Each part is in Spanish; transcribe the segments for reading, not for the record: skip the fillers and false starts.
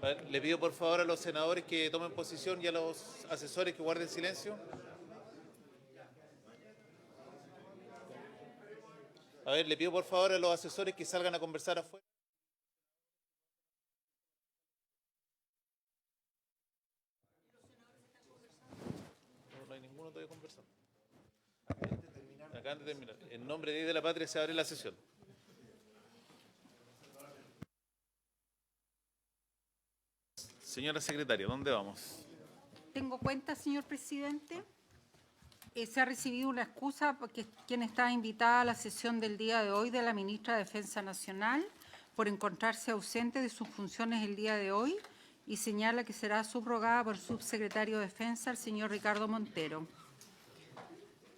A ver, le pido por favor a los senadores que tomen posición y a los asesores que guarden silencio. A ver, le pido por favor a los asesores que salgan a conversar afuera. No hay ninguno todavía conversando. Acaban de terminar. En nombre de la Patria se abre la sesión. Señora secretaria, ¿dónde vamos? Tengo cuenta, señor presidente. Se ha recibido una excusa porque quien estaba invitada a la sesión del día de hoy de la ministra de Defensa Nacional por encontrarse ausente de sus funciones el día de hoy y señala que será subrogada por el subsecretario de Defensa, el señor Ricardo Montero.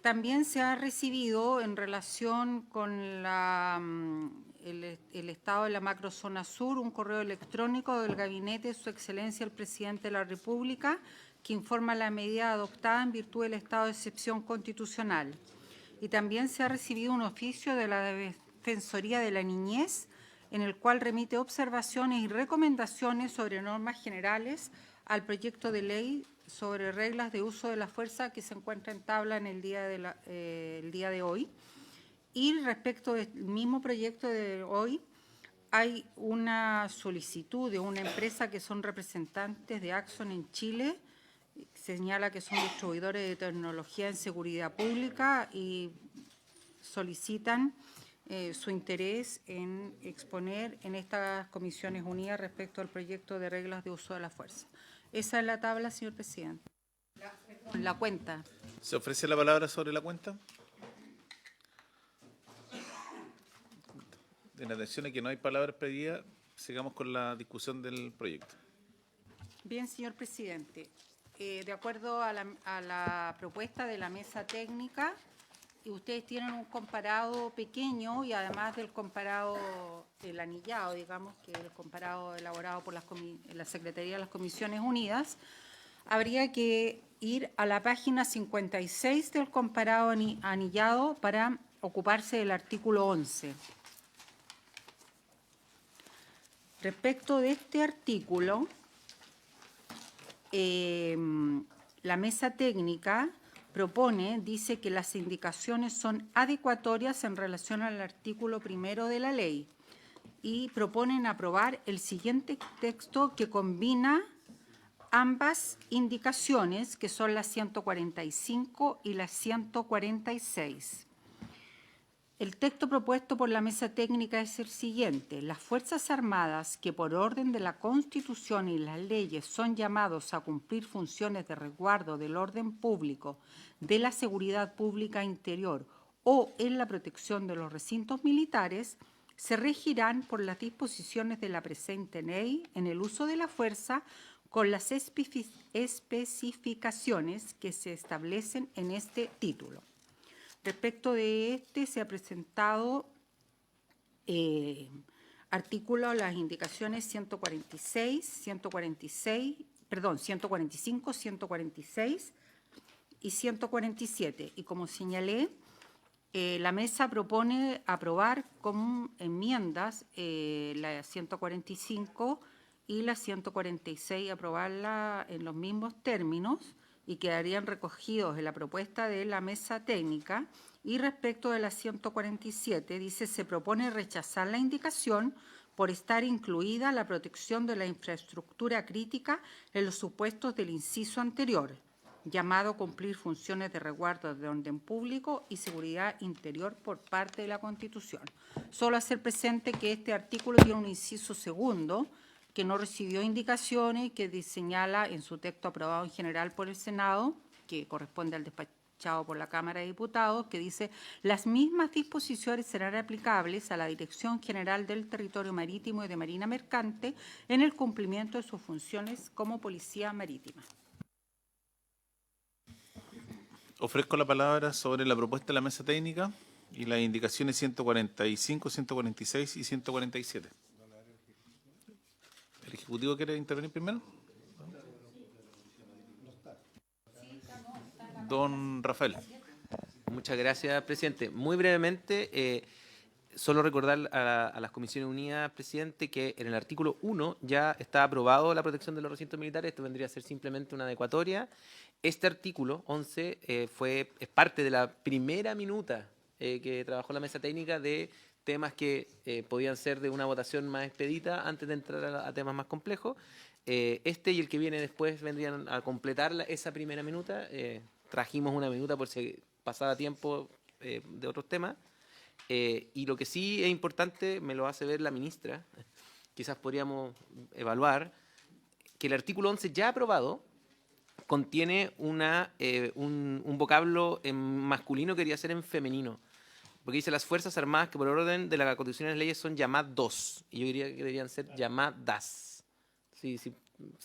También se ha recibido en relación con el estado de la macrozona sur un correo electrónico del gabinete de Su Excelencia el Presidente de la República que informa la medida adoptada en virtud del estado de excepción constitucional. Y también se ha recibido un oficio de la Defensoría de la Niñez en el cual remite observaciones y recomendaciones sobre normas generales al proyecto de ley sobre reglas de uso de la fuerza que se encuentra en tabla en el día de hoy. Y respecto del mismo proyecto de hoy, hay una solicitud de una empresa que son representantes de Axon en Chile, señala que son distribuidores de tecnología en seguridad pública y solicitan su interés en exponer en estas comisiones unidas respecto al proyecto de reglas de uso de la fuerza. Esa es la tabla, señor presidente. La cuenta. ¿Se ofrece la palabra sobre la cuenta? En atención a que no hay palabras pedidas, sigamos con la discusión del proyecto. Bien, señor presidente. De acuerdo a la propuesta de la mesa técnica, ustedes tienen un comparado pequeño y además del comparado, el anillado, digamos, que es el comparado elaborado por la Secretaría de las Comisiones Unidas, habría que ir a la página 56 del comparado anillado para ocuparse del artículo 11. Respecto de este artículo, la mesa técnica dice que las indicaciones son adecuatorias en relación al artículo 1 de la ley y proponen aprobar el siguiente texto que combina ambas indicaciones, que son las 145 y las 146. El texto propuesto por la mesa técnica es el siguiente. Las Fuerzas Armadas que por orden de la Constitución y las leyes son llamados a cumplir funciones de resguardo del orden público, de la seguridad pública interior o en la protección de los recintos militares, se regirán por las disposiciones de la presente ley en el uso de la fuerza con las especificaciones que se establecen en este título. Respecto de este, se ha presentado artículo las indicaciones 145, 146 y 147. Y como señalé, la mesa propone aprobar con enmiendas la 145 y la 146, aprobarla en los mismos términos, y quedarían recogidos en la propuesta de la mesa técnica. Y respecto de la 147, dice, se propone rechazar la indicación por estar incluida la protección de la infraestructura crítica en los supuestos del inciso anterior, llamado a cumplir funciones de resguardo de orden público y seguridad interior por parte de la Constitución. Solo hacer presente que este artículo tiene un inciso segundo, que no recibió indicaciones, que señala en su texto aprobado en general por el Senado, que corresponde al despachado por la Cámara de Diputados, que dice: las mismas disposiciones serán aplicables a la Dirección General del Territorio Marítimo y de Marina Mercante en el cumplimiento de sus funciones como Policía Marítima. Ofrezco la palabra sobre la propuesta de la mesa técnica y las indicaciones 145, 146 y 147. ¿El Ejecutivo quiere intervenir primero? Don Rafael. Muchas gracias, presidente. Muy brevemente, Solo recordar a las Comisiones Unidas, presidente, que en el artículo 1 ya está aprobado la protección de los recintos militares. Esto vendría a ser simplemente una adecuatoria. Este artículo 11 es parte de la primera minuta que trabajó la mesa técnica de temas que podían ser de una votación más expedita antes de entrar a temas más complejos. Este y el que viene después vendrían a completar esa primera minuta. Trajimos una minuta por si pasaba tiempo de otros temas. Y lo que sí es importante, me lo hace ver la ministra, quizás podríamos evaluar, que el artículo 11 ya aprobado contiene un vocablo en masculino que debería ser en femenino. Porque dice las Fuerzas Armadas que por orden de la Constitución y las leyes son llamados. Y yo diría que deberían ser llamadas. Si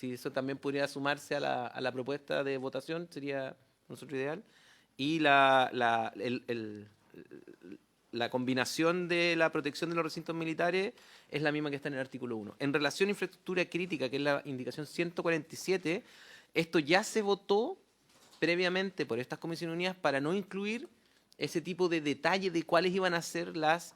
eso también podría sumarse a la propuesta de votación, sería nosotros ideal. Y la combinación de la protección de los recintos militares es la misma que está en el artículo 1. En relación a infraestructura crítica, que es la indicación 147, esto ya se votó previamente por estas Comisiones Unidas para no incluir ese tipo de detalle de cuáles iban a ser las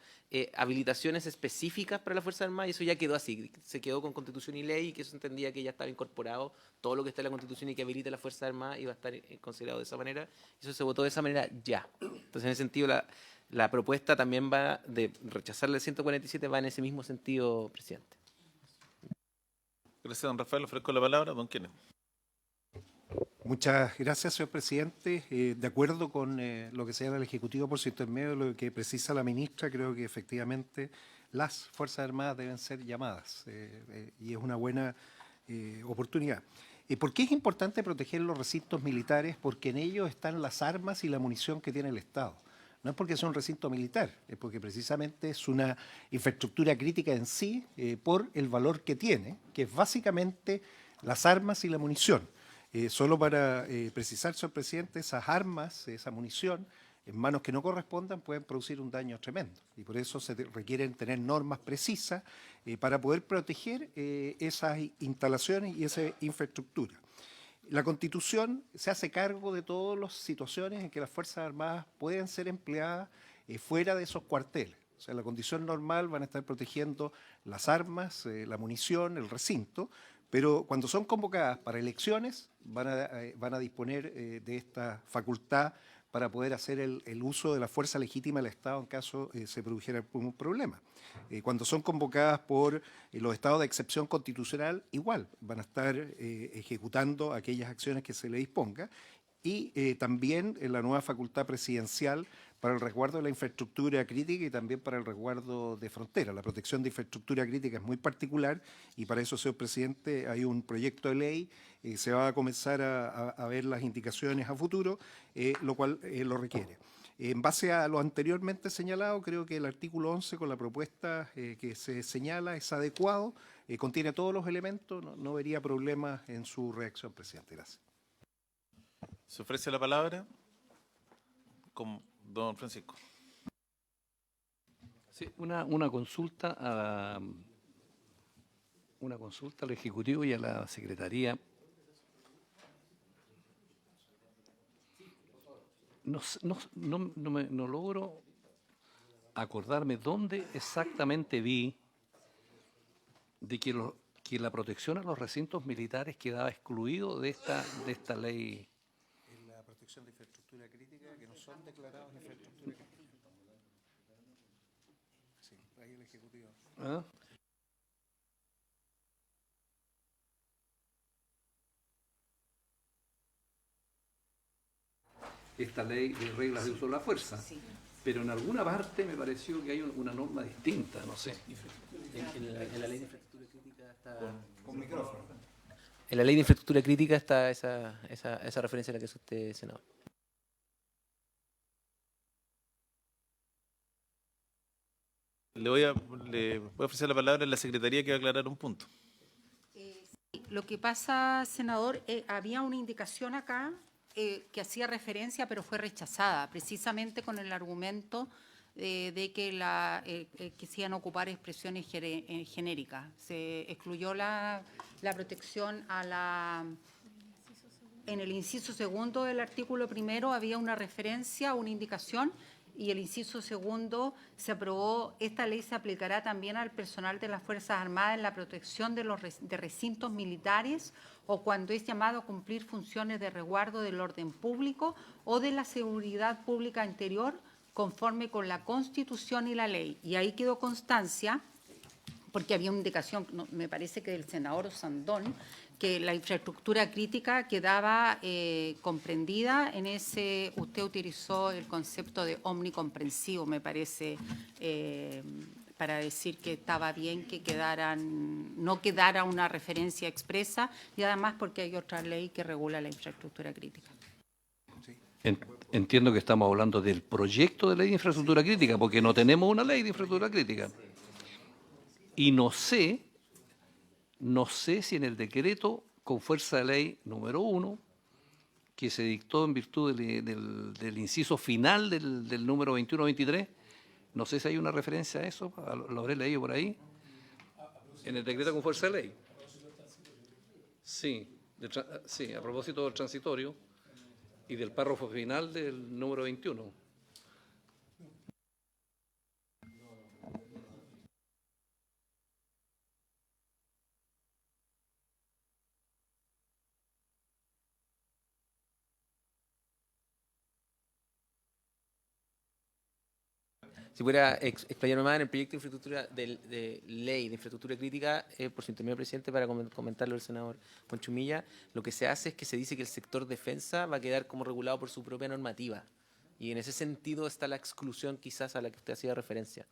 habilitaciones específicas para la Fuerza Armada, y eso ya quedó así, se quedó con Constitución y ley, y que eso entendía que ya estaba incorporado todo lo que está en la Constitución y que habilita la Fuerza Armada iba a estar considerado de esa manera, eso se votó de esa manera ya. Entonces, en ese sentido, la propuesta también va de rechazar el 147, va en ese mismo sentido, presidente. Gracias, don Rafael. Ofrezco la palabra, don Kenneth. Muchas gracias, señor presidente. De acuerdo con lo que señala el Ejecutivo por su intermedio, lo que precisa la ministra, creo que efectivamente las Fuerzas Armadas deben ser llamadas y es una buena oportunidad. ¿Por qué es importante proteger los recintos militares? Porque en ellos están las armas y la munición que tiene el Estado. No es porque sea un recinto militar, es porque precisamente es una infraestructura crítica en sí por el valor que tiene, que es básicamente las armas y la munición. Solo para precisar, señor presidente, esas armas, esa munición, en manos que no correspondan, pueden producir un daño tremendo. Y por eso se requieren tener normas precisas para poder proteger esas instalaciones y esa infraestructura. La Constitución se hace cargo de todas las situaciones en que las Fuerzas Armadas pueden ser empleadas fuera de esos cuarteles. O sea, en la condición normal van a estar protegiendo las armas, la munición, el recinto, pero cuando son convocadas para elecciones van a disponer de esta facultad para poder hacer el uso de la fuerza legítima del Estado en caso se produjera algún problema. Cuando son convocadas por los estados de excepción constitucional, igual van a estar ejecutando aquellas acciones que se le disponga, y también en la nueva facultad presidencial para el resguardo de la infraestructura crítica y también para el resguardo de frontera. La protección de infraestructura crítica es muy particular y para eso, señor presidente, hay un proyecto de ley, se va a comenzar a ver las indicaciones a futuro, lo cual lo requiere. En base a lo anteriormente señalado, creo que el artículo 11 con la propuesta que se señala es adecuado, contiene todos los elementos, no vería problemas en su reacción, presidente. Gracias. Se ofrece la palabra con don Francisco. Sí, una consulta al Ejecutivo y a la Secretaría. No logro acordarme dónde exactamente vi de que la protección a los recintos militares quedaba excluido de esta ley. La protección de infraestructura crítica que no son declarados infraestructura crítica. Sí, ahí el Ejecutivo. ¿Ah? Esta ley de reglas de uso de la fuerza, pero en alguna parte me pareció que hay una norma distinta, no sé. En la ley de infraestructura crítica está... Con micrófono. En la ley de infraestructura crítica está esa referencia a la que hace usted, senador. Le voy a ofrecer la palabra a la Secretaría que va a aclarar un punto. Lo que pasa, senador, había una indicación acá que hacía referencia, pero fue rechazada, precisamente con el argumento de que se iban a ocupar expresiones genéricas. Se excluyó la protección en el inciso segundo del artículo primero, había una referencia, una indicación, y el inciso segundo se aprobó, esta ley se aplicará también al personal de las Fuerzas Armadas en la protección de los de recintos militares o cuando es llamado a cumplir funciones de resguardo del orden público o de la seguridad pública interior conforme con la Constitución y la ley. Y ahí quedó constancia, porque había una indicación, me parece que del senador Sandón, que la infraestructura crítica quedaba comprendida en ese, usted utilizó el concepto de omnicomprensivo, me parece, para decir que estaba bien que no quedara una referencia expresa, y además porque hay otra ley que regula la infraestructura crítica. Entiendo que estamos hablando del proyecto de ley de infraestructura crítica, porque no tenemos una ley de infraestructura crítica. Y no sé si en el decreto con fuerza de ley número 1, que se dictó en virtud del inciso final del número 21-23, no sé si hay una referencia a eso, lo habré leído por ahí, en el decreto con fuerza de ley. Sí, sí, a propósito del transitorio y del párrafo final del número 21. Si pudiera explayarme más en el proyecto de infraestructura de ley de infraestructura crítica, por su intermedio, presidente, para comentarlo al senador Conchumilla, lo que se hace es que se dice que el sector defensa va a quedar como regulado por su propia normativa. Y en ese sentido está la exclusión quizás a la que usted hacía referencia.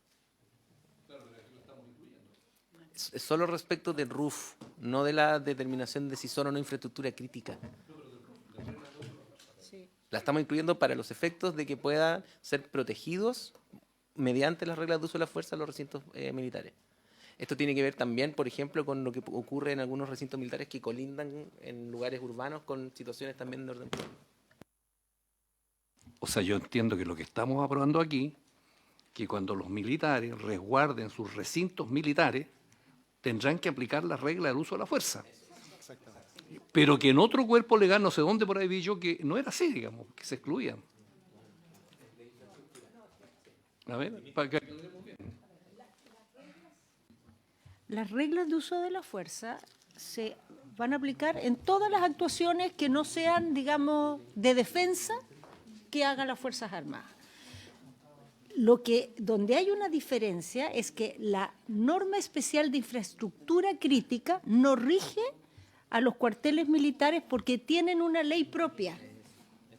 Es solo respecto del RUF, no de la determinación de si son o no infraestructura crítica. La estamos incluyendo para los efectos de que puedan ser protegidos mediante las reglas de uso de la fuerza en los recintos militares. Esto tiene que ver también, por ejemplo, con lo que ocurre en algunos recintos militares que colindan en lugares urbanos con situaciones también de orden público. O sea, yo entiendo que lo que estamos aprobando aquí, que cuando los militares resguarden sus recintos militares, tendrán que aplicar las reglas del uso de la fuerza. Pero que en otro cuerpo legal, no sé dónde por ahí vi yo, que no era así, digamos, que se excluían. A ver, para que... Las reglas de uso de la fuerza se van a aplicar en todas las actuaciones que no sean, digamos, de defensa que hagan las Fuerzas Armadas. Donde hay una diferencia es que la norma especial de infraestructura crítica no rige a los cuarteles militares porque tienen una ley propia.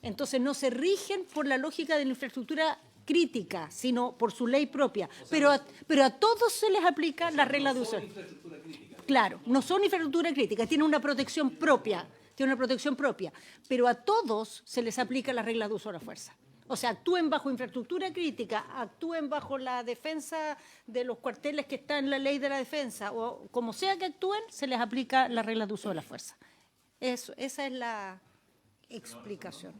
Entonces no se rigen por la lógica de la infraestructura crítica, sino por su ley propia. Pero a todos se les aplica la regla de uso. Claro, no son infraestructura crítica, tienen una protección propia, pero a todos se les aplica la regla de uso de la fuerza. O sea, actúen bajo infraestructura crítica, actúen bajo la defensa de los cuarteles que está en la ley de la defensa, o como sea que actúen, se les aplica la regla de uso de la fuerza. Esa es la explicación.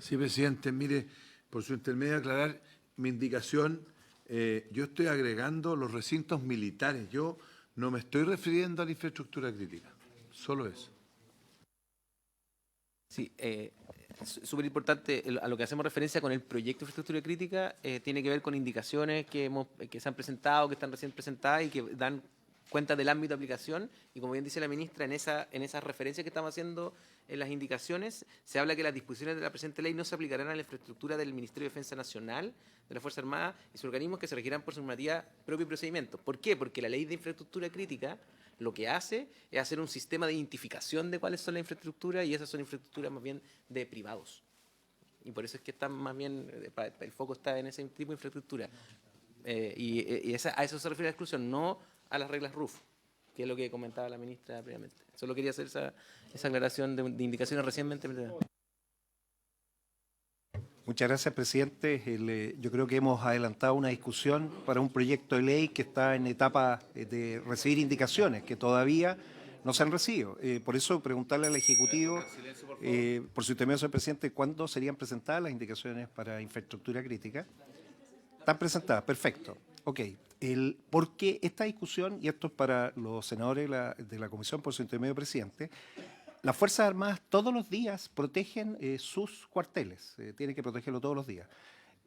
Sí, presidente, mire, por su intermedio aclarar mi indicación, yo estoy agregando los recintos militares, yo no me estoy refiriendo a la infraestructura crítica, solo eso. Sí, súper importante, a lo que hacemos referencia con el proyecto de infraestructura crítica, tiene que ver con indicaciones que se han presentado, que están recién presentadas y que dan cuenta del ámbito de aplicación, y como bien dice la ministra, en esas referencias que estamos haciendo en las indicaciones, se habla que las disposiciones de la presente ley no se aplicarán a la infraestructura del Ministerio de Defensa Nacional, de la Fuerza Armada y sus organismos que se regirán por su normativa propia y procedimiento. ¿Por qué? Porque la ley de infraestructura crítica lo que hace es hacer un sistema de identificación de cuáles son las infraestructuras, y esas son infraestructuras más bien de privados. Y por eso es que está más bien, el foco está en ese tipo de infraestructura. A eso se refiere la exclusión, no a las reglas RUF, que es lo que comentaba la ministra previamente. Solo quería hacer esa aclaración de indicaciones recientemente. Muchas gracias, presidente. Yo creo que hemos adelantado una discusión para un proyecto de ley que está en etapa de recibir indicaciones, que todavía no se han recibido. Por eso, preguntarle al Ejecutivo, por su intermedio, señor presidente, ¿cuándo serían presentadas las indicaciones para infraestructura crítica? ¿Están presentadas? Perfecto. Ok. Porque esta discusión, y esto es para los senadores de la Comisión, por su intermedio, presidente, las Fuerzas Armadas todos los días protegen sus cuarteles, tienen que protegerlo todos los días.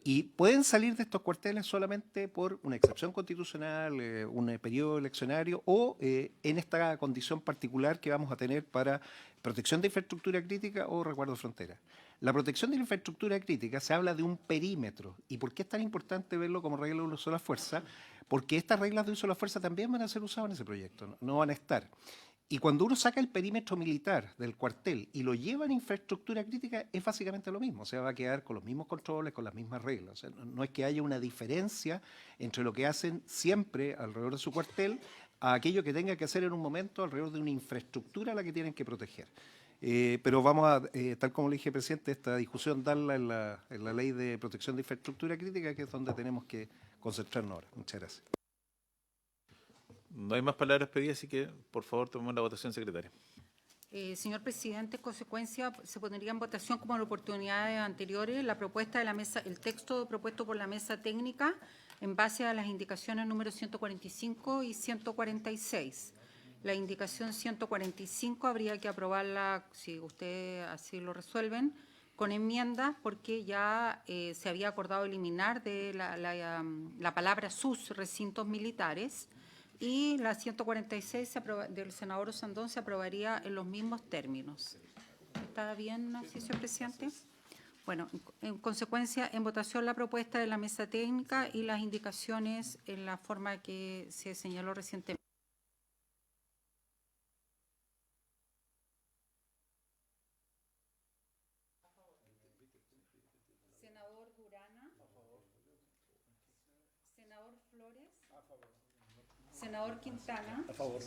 Y pueden salir de estos cuarteles solamente por una excepción constitucional, un periodo eleccionario o en esta condición particular que vamos a tener para protección de infraestructura crítica o resguardo de frontera. La protección de la infraestructura crítica se habla de un perímetro. ¿Y por qué es tan importante verlo como regla de uso de la fuerza? Porque estas reglas de uso de la fuerza también van a ser usadas en ese proyecto, no van a estar. Y cuando uno saca el perímetro militar del cuartel y lo lleva en infraestructura crítica, es básicamente lo mismo. O sea, va a quedar con los mismos controles, con las mismas reglas. O sea, no es que haya una diferencia entre lo que hacen siempre alrededor de su cuartel a aquello que tenga que hacer en un momento alrededor de una infraestructura a la que tienen que proteger. Pero vamos a, tal como le dije, presidente, esta discusión darla en la ley de protección de infraestructura crítica, que es donde tenemos que concentrarnos ahora. Muchas gracias. No hay más palabras pedidas, así que por favor tomemos la votación, secretaria. Señor presidente, en consecuencia, se pondría en votación como en oportunidades anteriores la propuesta de la mesa, el texto propuesto por la mesa técnica en base a las indicaciones número 145 y 146. La indicación 145 habría que aprobarla, si ustedes así lo resuelven, con enmiendas, porque ya se había acordado eliminar de la palabra sus recintos militares, y la 146 del senador Osandón se aprobaría en los mismos términos. ¿Está bien así, señor presidente? Bueno, en consecuencia, en votación la propuesta de la mesa técnica y las indicaciones en la forma que se señaló recientemente. Senador Durana. Senador Flores. Senador Quintana. A favor.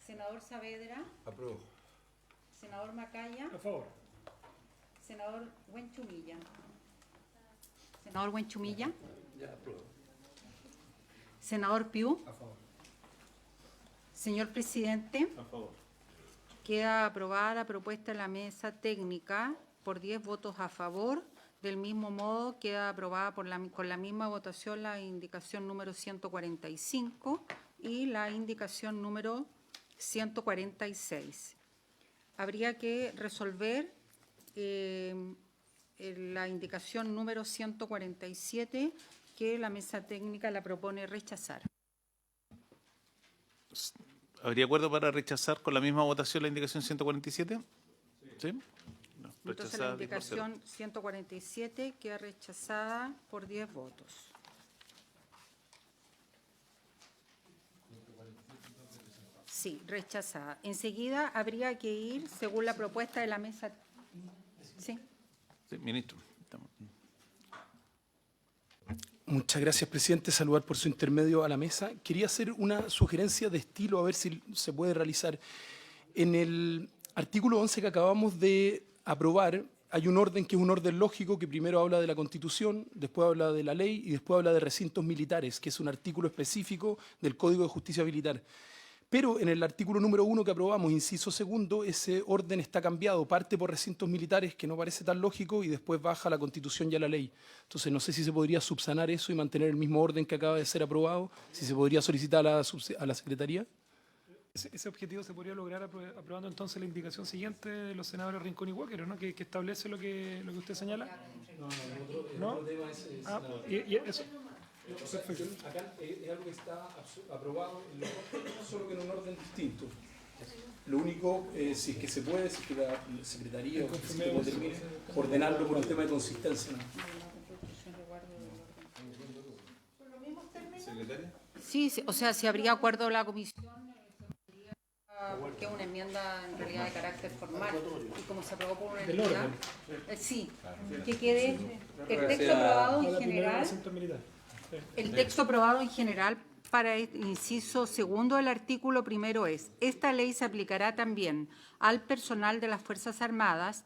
Senador Saavedra. Apruebo. Senador Macaya. A favor. Senador Huenchumilla. Senador Huenchumilla. Senador Piu. A favor. Señor presidente. A favor. Queda aprobada la propuesta de la mesa técnica por 10 votos a favor. Del mismo modo, queda aprobada con la misma votación la indicación número 145 y la indicación número 146. Habría que resolver la indicación número 147, que la mesa técnica la propone rechazar. ¿Habría acuerdo para rechazar con la misma votación la indicación 147? ¿Sí? No, Entonces la rechazada, 10 por 0. indicación 147 queda rechazada por 10 votos. Sí, rechazada. Enseguida habría que ir, según la propuesta de la mesa. Sí. Sí, ministro. Estamos. Muchas gracias, presidente. Saludar por su intermedio a la mesa. Quería hacer una sugerencia de estilo, a ver si se puede realizar. En el artículo 11 que acabamos de aprobar, hay un orden que es un orden lógico, que primero habla de la Constitución, después habla de la ley y después habla de recintos militares, que es un artículo específico del Código de Justicia Militar. Pero en el artículo número 1 que aprobamos, inciso segundo, ese orden está cambiado, parte por recintos militares, que no parece tan lógico, y después baja a la Constitución y a la ley. Entonces no sé si se podría subsanar eso y mantener el mismo orden que acaba de ser aprobado, si se podría solicitar a la Secretaría. Ese objetivo se podría lograr aprobando entonces la indicación siguiente de los senadores Rincón y Walker, ¿no? Que establece lo que usted señala. No. Eso. Perfecto. Acá es algo que está aprobado en los órdenes, solo que en un orden distinto. Lo único, si es que se puede, si es que la Secretaría o el termine, ordenarlo por un tema de consistencia. Sí, o sea, si habría acuerdo de la comisión, porque es una enmienda en realidad de carácter formal, y como se aprobó por unanimidad, sí, que quede el texto aprobado en general. El texto aprobado en general para el inciso segundo del artículo primero es: esta ley se aplicará también al personal de las Fuerzas Armadas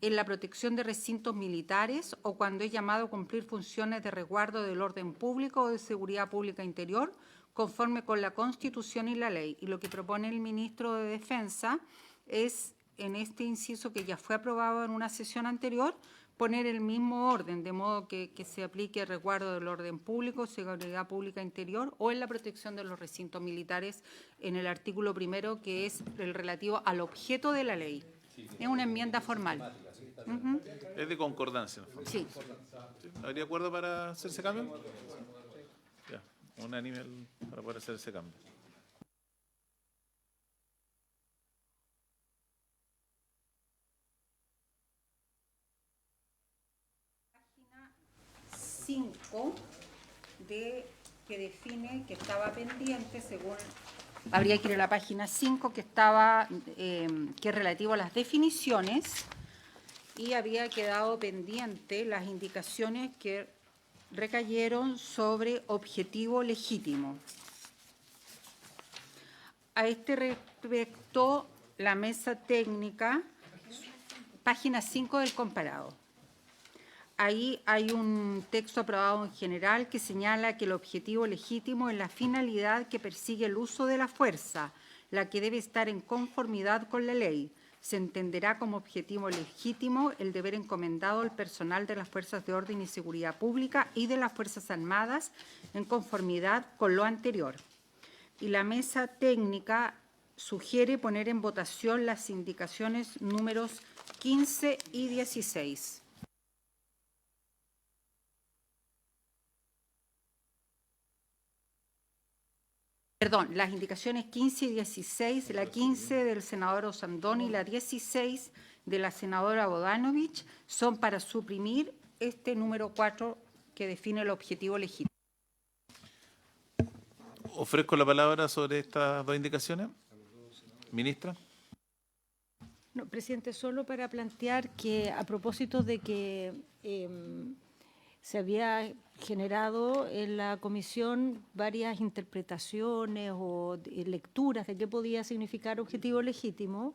en la protección de recintos militares o cuando es llamado a cumplir funciones de resguardo del orden público o de seguridad pública interior, conforme con la Constitución y la ley. Y lo que propone el ministro de Defensa es, en este inciso que ya fue aprobado en una sesión anterior, poner el mismo orden, de modo que se aplique el resguardo del orden público, seguridad pública interior o en la protección de los recintos militares en el artículo primero, que es el relativo al objeto de la ley. Es una enmienda formal. Es de concordancia, en el fondo. Sí. ¿Habría acuerdo para hacer ese cambio? Ya, unánime para poder hacer ese cambio. Que define que estaba pendiente según habría que ir a la página 5 que estaba que es relativo a las definiciones y había quedado pendiente las indicaciones que recayeron sobre objetivo legítimo. A este respecto, la mesa técnica, página 5 del comparado. Ahí hay un texto aprobado en general que señala que el objetivo legítimo es la finalidad que persigue el uso de la fuerza, la que debe estar en conformidad con la ley. Se entenderá como objetivo legítimo el deber encomendado al personal de las Fuerzas de Orden y Seguridad Pública y de las Fuerzas Armadas en conformidad con lo anterior. Y la mesa técnica sugiere poner en votación las indicaciones números 15 y 16. Perdón, las indicaciones 15 y 16, la 15 del senador Osandón y la 16 de la senadora Bodanovich son para suprimir este número 4 que define el objetivo legítimo. Ofrezco la palabra sobre estas dos indicaciones. Ministra. No, presidente, solo para plantear que a propósito de que se había generado en la comisión varias interpretaciones o lecturas de qué podía significar objetivo legítimo,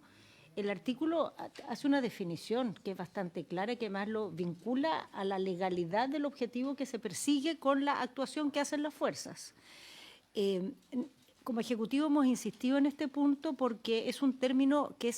el artículo hace una definición que es bastante clara y que además lo vincula a la legalidad del objetivo que se persigue con la actuación que hacen las fuerzas. Como Ejecutivo hemos insistido en este punto porque es un término que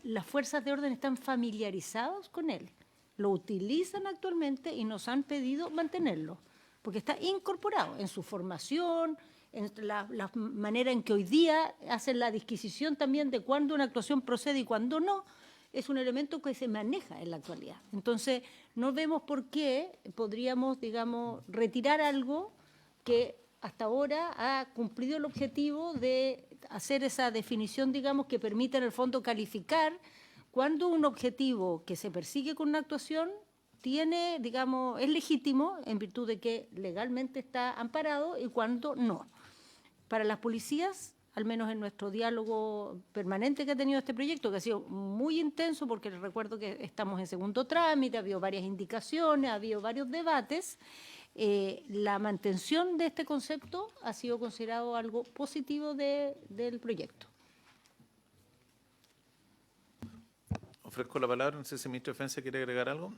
las fuerzas de orden están familiarizados con él. Lo utilizan actualmente y nos han pedido mantenerlo, porque está incorporado en su formación, en la manera en que hoy día hacen la disquisición también de cuándo una actuación procede y cuándo no, es un elemento que se maneja en la actualidad. Entonces, no vemos por qué podríamos, digamos, retirar algo que hasta ahora ha cumplido el objetivo de hacer esa definición, digamos, que permite en el fondo calificar cuando un objetivo que se persigue con una actuación tiene, digamos, es legítimo en virtud de que legalmente está amparado y cuando no. Para las policías, al menos en nuestro diálogo permanente que ha tenido este proyecto, que ha sido muy intenso porque les recuerdo que estamos en segundo trámite, ha habido varias indicaciones, ha habido varios debates, la mantención de este concepto ha sido considerado algo positivo del proyecto. Ofrezco la palabra, no sé si el ministro de Defensa quiere agregar algo.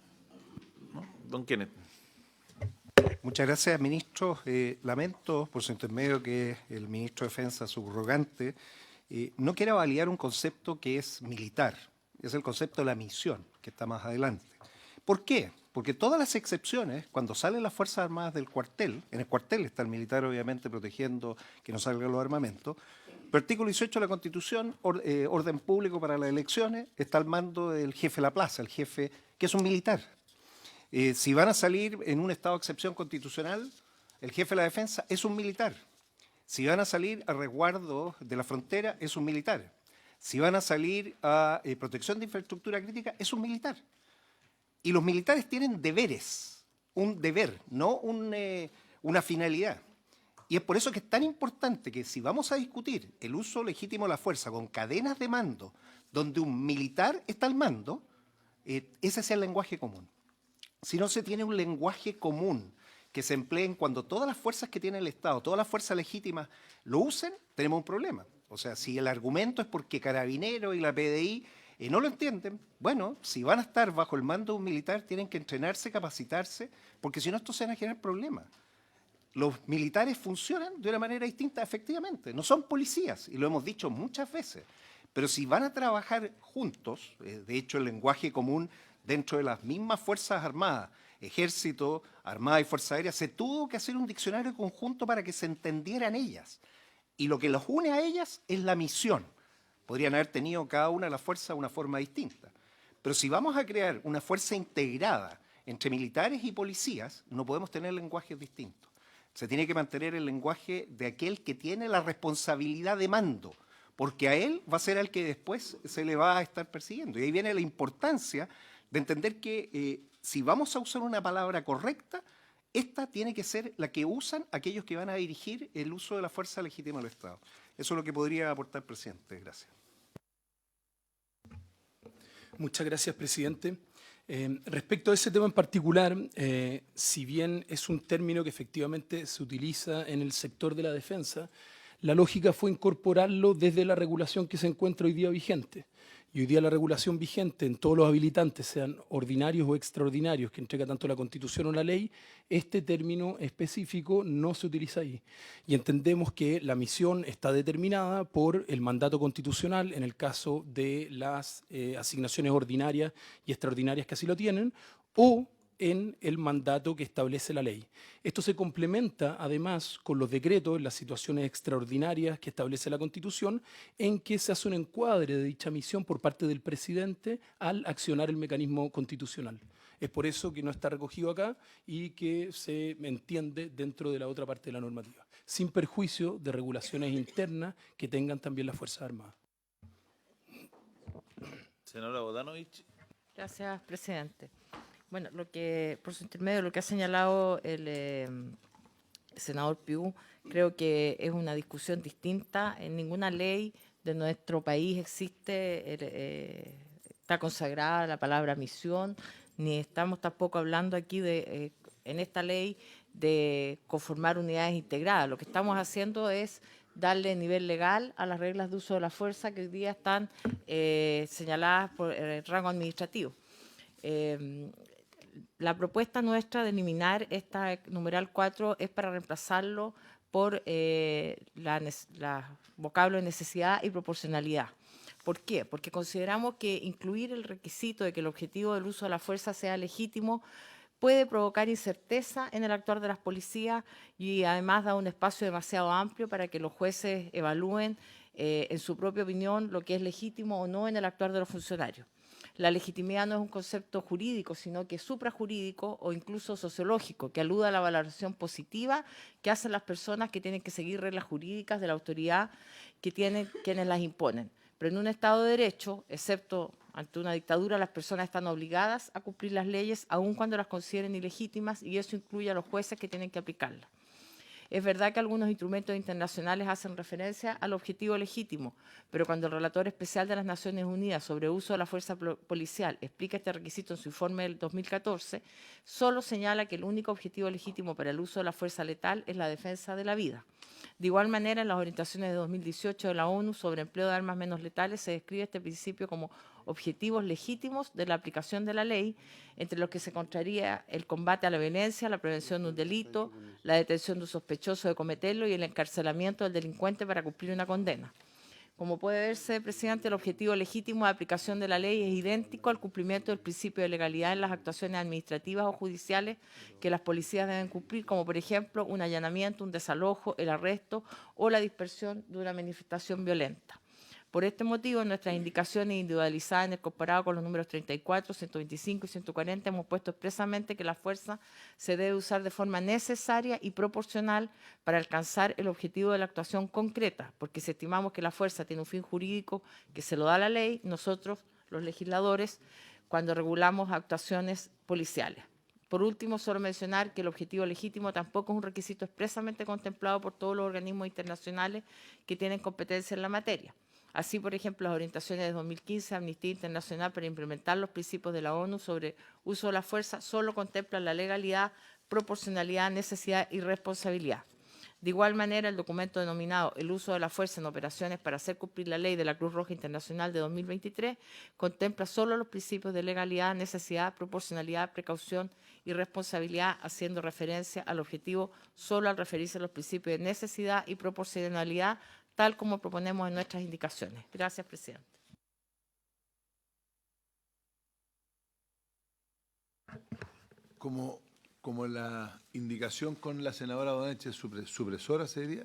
¿No? Don Kenneth. Muchas gracias, ministro. Lamento, por su intermedio, que el ministro de Defensa subrogante no quiera validar un concepto que es militar. Es el concepto de la misión, que está más adelante. ¿Por qué? Porque todas las excepciones, cuando salen las Fuerzas Armadas del cuartel, en el cuartel está el militar obviamente protegiendo que no salgan los armamentos, pero el artículo 18 de la Constitución, orden público para las elecciones, está al mando del jefe de la plaza, el jefe que es un militar. Si van a salir en un estado de excepción constitucional, el jefe de la defensa es un militar. Si van a salir a resguardo de la frontera, es un militar. Si van a salir a protección de infraestructura crítica, es un militar. Y los militares tienen deberes, un deber, no una finalidad. Y es por eso que es tan importante que si vamos a discutir el uso legítimo de la fuerza con cadenas de mando, donde un militar está al mando, ese sea el lenguaje común. Si no se tiene un lenguaje común que se empleen cuando todas las fuerzas que tiene el Estado, todas las fuerzas legítimas lo usen, tenemos un problema. O sea, si el argumento es porque Carabineros y la PDI no lo entienden, bueno, si van a estar bajo el mando de un militar, tienen que entrenarse, capacitarse, porque si no, esto se van a generar problemas. Los militares funcionan de una manera distinta, efectivamente, no son policías, y lo hemos dicho muchas veces, pero si van a trabajar juntos, de hecho el lenguaje común dentro de las mismas Fuerzas Armadas, Ejército, Armada y Fuerza Aérea, se tuvo que hacer un diccionario conjunto para que se entendieran ellas. Y lo que los une a ellas es la misión. Podrían haber tenido cada una de las fuerzas una forma distinta. Pero si vamos a crear una fuerza integrada entre militares y policías, no podemos tener lenguajes distintos. Se tiene que mantener el lenguaje de aquel que tiene la responsabilidad de mando, porque a él va a ser al que después se le va a estar persiguiendo. Y ahí viene la importancia de entender que si vamos a usar una palabra correcta, esta tiene que ser la que usan aquellos que van a dirigir el uso de la fuerza legítima del Estado. Eso es lo que podría aportar, presidente. Gracias. Muchas gracias, presidente. Respecto a ese tema en particular, si bien es un término que efectivamente se utiliza en el sector de la defensa, la lógica fue incorporarlo desde la regulación que se encuentra hoy día vigente. Y hoy día la regulación vigente en todos los habilitantes, sean ordinarios o extraordinarios, que entrega tanto la Constitución o la ley, este término específico no se utiliza ahí. Y entendemos que la misión está determinada por el mandato constitucional, en el caso de las asignaciones ordinarias y extraordinarias que así lo tienen, o en el mandato que establece la ley. Esto se complementa además con los decretos en las situaciones extraordinarias que establece la Constitución, en que se hace un encuadre de dicha misión por parte del presidente al accionar el mecanismo constitucional. Es por eso que no está recogido acá y que se entiende dentro de la otra parte de la normativa, sin perjuicio de regulaciones internas que tengan también las Fuerzas Armadas. Senadora Bodanovich. Gracias, presidente. Bueno, por su intermedio, lo que ha señalado el senador Piu, creo que es una discusión distinta. En ninguna ley de nuestro país está consagrada la palabra misión, ni estamos tampoco hablando aquí en esta ley de conformar unidades integradas. Lo que estamos haciendo es darle nivel legal a las reglas de uso de la fuerza que hoy día están señaladas por el rango administrativo. La propuesta nuestra de eliminar esta numeral 4 es para reemplazarlo por la vocablo de necesidad y proporcionalidad. ¿Por qué? Porque consideramos que incluir el requisito de que el objetivo del uso de la fuerza sea legítimo puede provocar incerteza en el actuar de las policías y además da un espacio demasiado amplio para que los jueces evalúen en su propia opinión lo que es legítimo o no en el actuar de los funcionarios. La legitimidad no es un concepto jurídico, sino que es suprajurídico o incluso sociológico, que alude a la valoración positiva que hacen las personas que tienen que seguir reglas jurídicas de la autoridad que tienen quienes las imponen. Pero en un Estado de Derecho, excepto ante una dictadura, las personas están obligadas a cumplir las leyes, aun cuando las consideren ilegítimas, y eso incluye a los jueces que tienen que aplicarlas. Es verdad que algunos instrumentos internacionales hacen referencia al objetivo legítimo, pero cuando el relator especial de las Naciones Unidas sobre uso de la fuerza policial explica este requisito en su informe del 2014, solo señala que el único objetivo legítimo para el uso de la fuerza letal es la defensa de la vida. De igual manera, en las orientaciones de 2018 de la ONU sobre empleo de armas menos letales se describe este principio como objetivos legítimos de la aplicación de la ley, entre los que se encontraría el combate a la violencia, la prevención de un delito, la detención de un sospechoso de cometerlo y el encarcelamiento del delincuente para cumplir una condena. Como puede verse, presidente, el objetivo legítimo de aplicación de la ley es idéntico al cumplimiento del principio de legalidad en las actuaciones administrativas o judiciales que las policías deben cumplir, como por ejemplo un allanamiento, un desalojo, el arresto o la dispersión de una manifestación violenta. Por este motivo, en nuestras indicaciones individualizadas en el comparado con los números 34, 125 y 140, hemos puesto expresamente que la fuerza se debe usar de forma necesaria y proporcional para alcanzar el objetivo de la actuación concreta, porque si estimamos que la fuerza tiene un fin jurídico que se lo da la ley, nosotros, los legisladores, cuando regulamos actuaciones policiales. Por último, solo mencionar que el objetivo legítimo tampoco es un requisito expresamente contemplado por todos los organismos internacionales que tienen competencia en la materia. Así, por ejemplo, las orientaciones de 2015 de Amnistía Internacional para implementar los principios de la ONU sobre uso de la fuerza solo contemplan la legalidad, proporcionalidad, necesidad y responsabilidad. De igual manera, el documento denominado El uso de la fuerza en operaciones para hacer cumplir la ley de la Cruz Roja Internacional de 2023 contempla solo los principios de legalidad, necesidad, proporcionalidad, precaución y responsabilidad, haciendo referencia al objetivo solo al referirse a los principios de necesidad y proporcionalidad, tal como proponemos en nuestras indicaciones. Gracias, presidente. Como la indicación con la senadora Bodanovich es supresora, sería,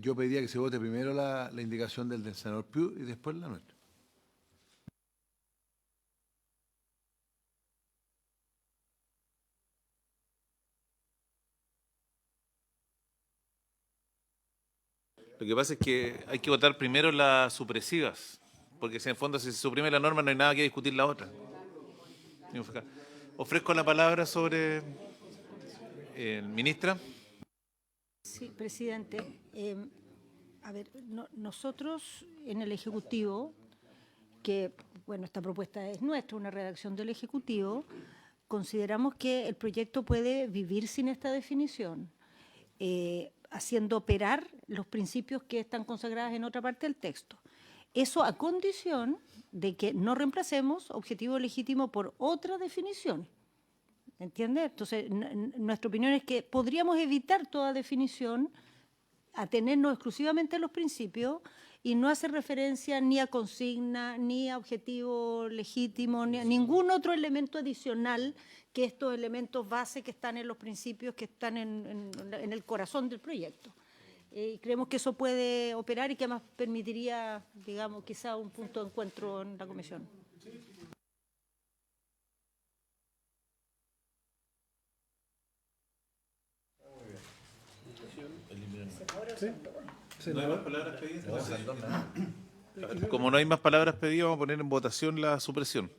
yo pediría que se vote primero la indicación del senador Piu y después la nuestra. Lo que pasa es que hay que votar primero las supresivas, porque si en el fondo si se suprime la norma no hay nada que discutir la otra. Ofrezco la palabra sobre ministra. Sí, presidente. A ver, nosotros en el Ejecutivo, que, bueno, esta propuesta es nuestra, una redacción del Ejecutivo, consideramos que el proyecto puede vivir sin esta definición, haciendo operar los principios que están consagrados en otra parte del texto. Eso a condición de que no reemplacemos objetivo legítimo por otra definición. ¿Entiende? Entonces, nuestra opinión es que podríamos evitar toda definición, atenernos exclusivamente a los principios y no hacer referencia ni a consigna, ni a objetivo legítimo, ni a ningún otro elemento adicional que estos elementos base que están en los principios, que están en el corazón del proyecto. Y creemos que eso puede operar y que además permitiría, digamos, quizá un punto de encuentro en la comisión. ¿No hay más palabras pedidas? Como no hay más palabras pedidas, vamos a poner en votación la supresión.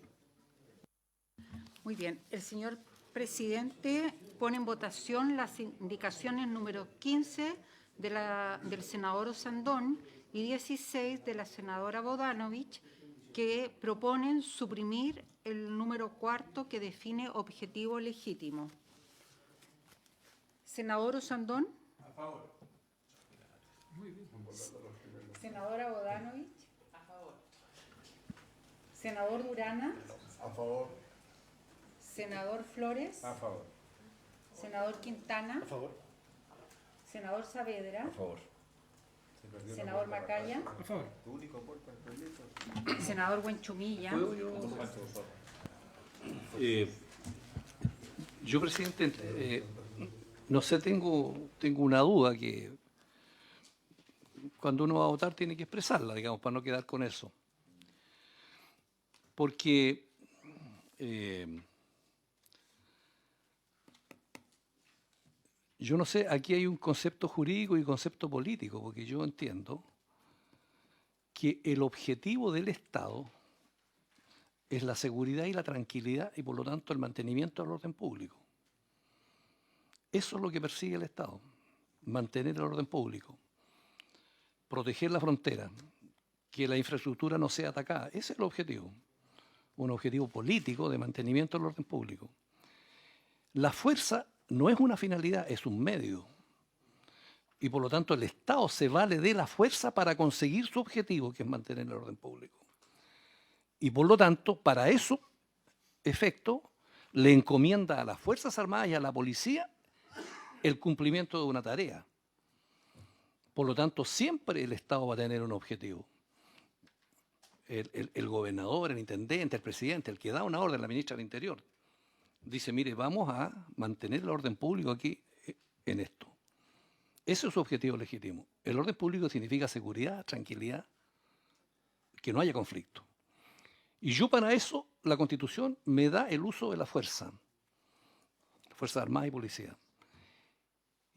Muy bien. El señor presidente pone en votación las indicaciones número 15 del senador Osandón y 16 de la senadora Bodanovich, que proponen suprimir el número 4 que define objetivo legítimo. Senador Osandón. A favor. Senadora Bodanovich. A favor. Senador Durana. A favor. Senador Flores. A favor. Senador Quintana. A favor. Senador Saavedra. A favor. Senador Macaya. A favor. Senador Buenchumilla. Yo, presidente, no sé, tengo una duda que cuando uno va a votar tiene que expresarla, digamos, para no quedar con eso. Porque yo no sé, aquí hay un concepto jurídico y concepto político, porque yo entiendo que el objetivo del Estado es la seguridad y la tranquilidad y por lo tanto el mantenimiento del orden público. Eso es lo que persigue el Estado, mantener el orden público, proteger la frontera, que la infraestructura no sea atacada. Ese es el objetivo, un objetivo político de mantenimiento del orden público. La fuerza no es una finalidad, es un medio. Y por lo tanto el Estado se vale de la fuerza para conseguir su objetivo, que es mantener el orden público. Y por lo tanto, para eso, efecto, le encomienda a las Fuerzas Armadas y a la policía el cumplimiento de una tarea. Por lo tanto, siempre el Estado va a tener un objetivo. El gobernador, el intendente, el presidente, el que da una orden, la ministra del Interior, dice, mire, vamos a mantener el orden público aquí en esto. Ese es su objetivo legítimo. El orden público significa seguridad, tranquilidad, que no haya conflicto. Y yo para eso, la Constitución me da el uso de la fuerza, Fuerzas Armadas y Policía.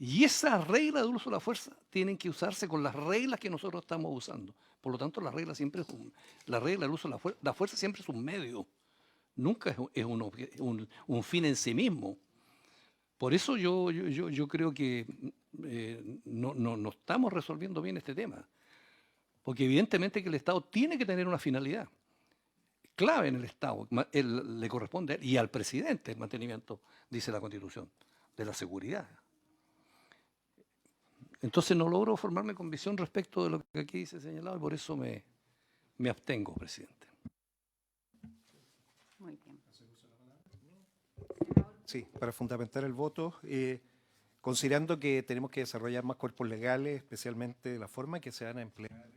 Y esa regla de uso de la fuerza tienen que usarse con las reglas que nosotros estamos usando. Por lo tanto, la regla del uso de la fuerza siempre es un medio. Nunca es un fin en sí mismo. Por eso yo creo que no estamos resolviendo bien este tema. Porque evidentemente que el Estado tiene que tener una finalidad clave en el Estado. Le corresponde a él y al presidente el mantenimiento, dice la Constitución, de la seguridad. Entonces no logro formarme con visión respecto de lo que aquí dice señalado y por eso me abstengo, presidente. Muy bien. Sí, para fundamentar el voto, considerando que tenemos que desarrollar más cuerpos legales, especialmente la forma en que se van a emplear.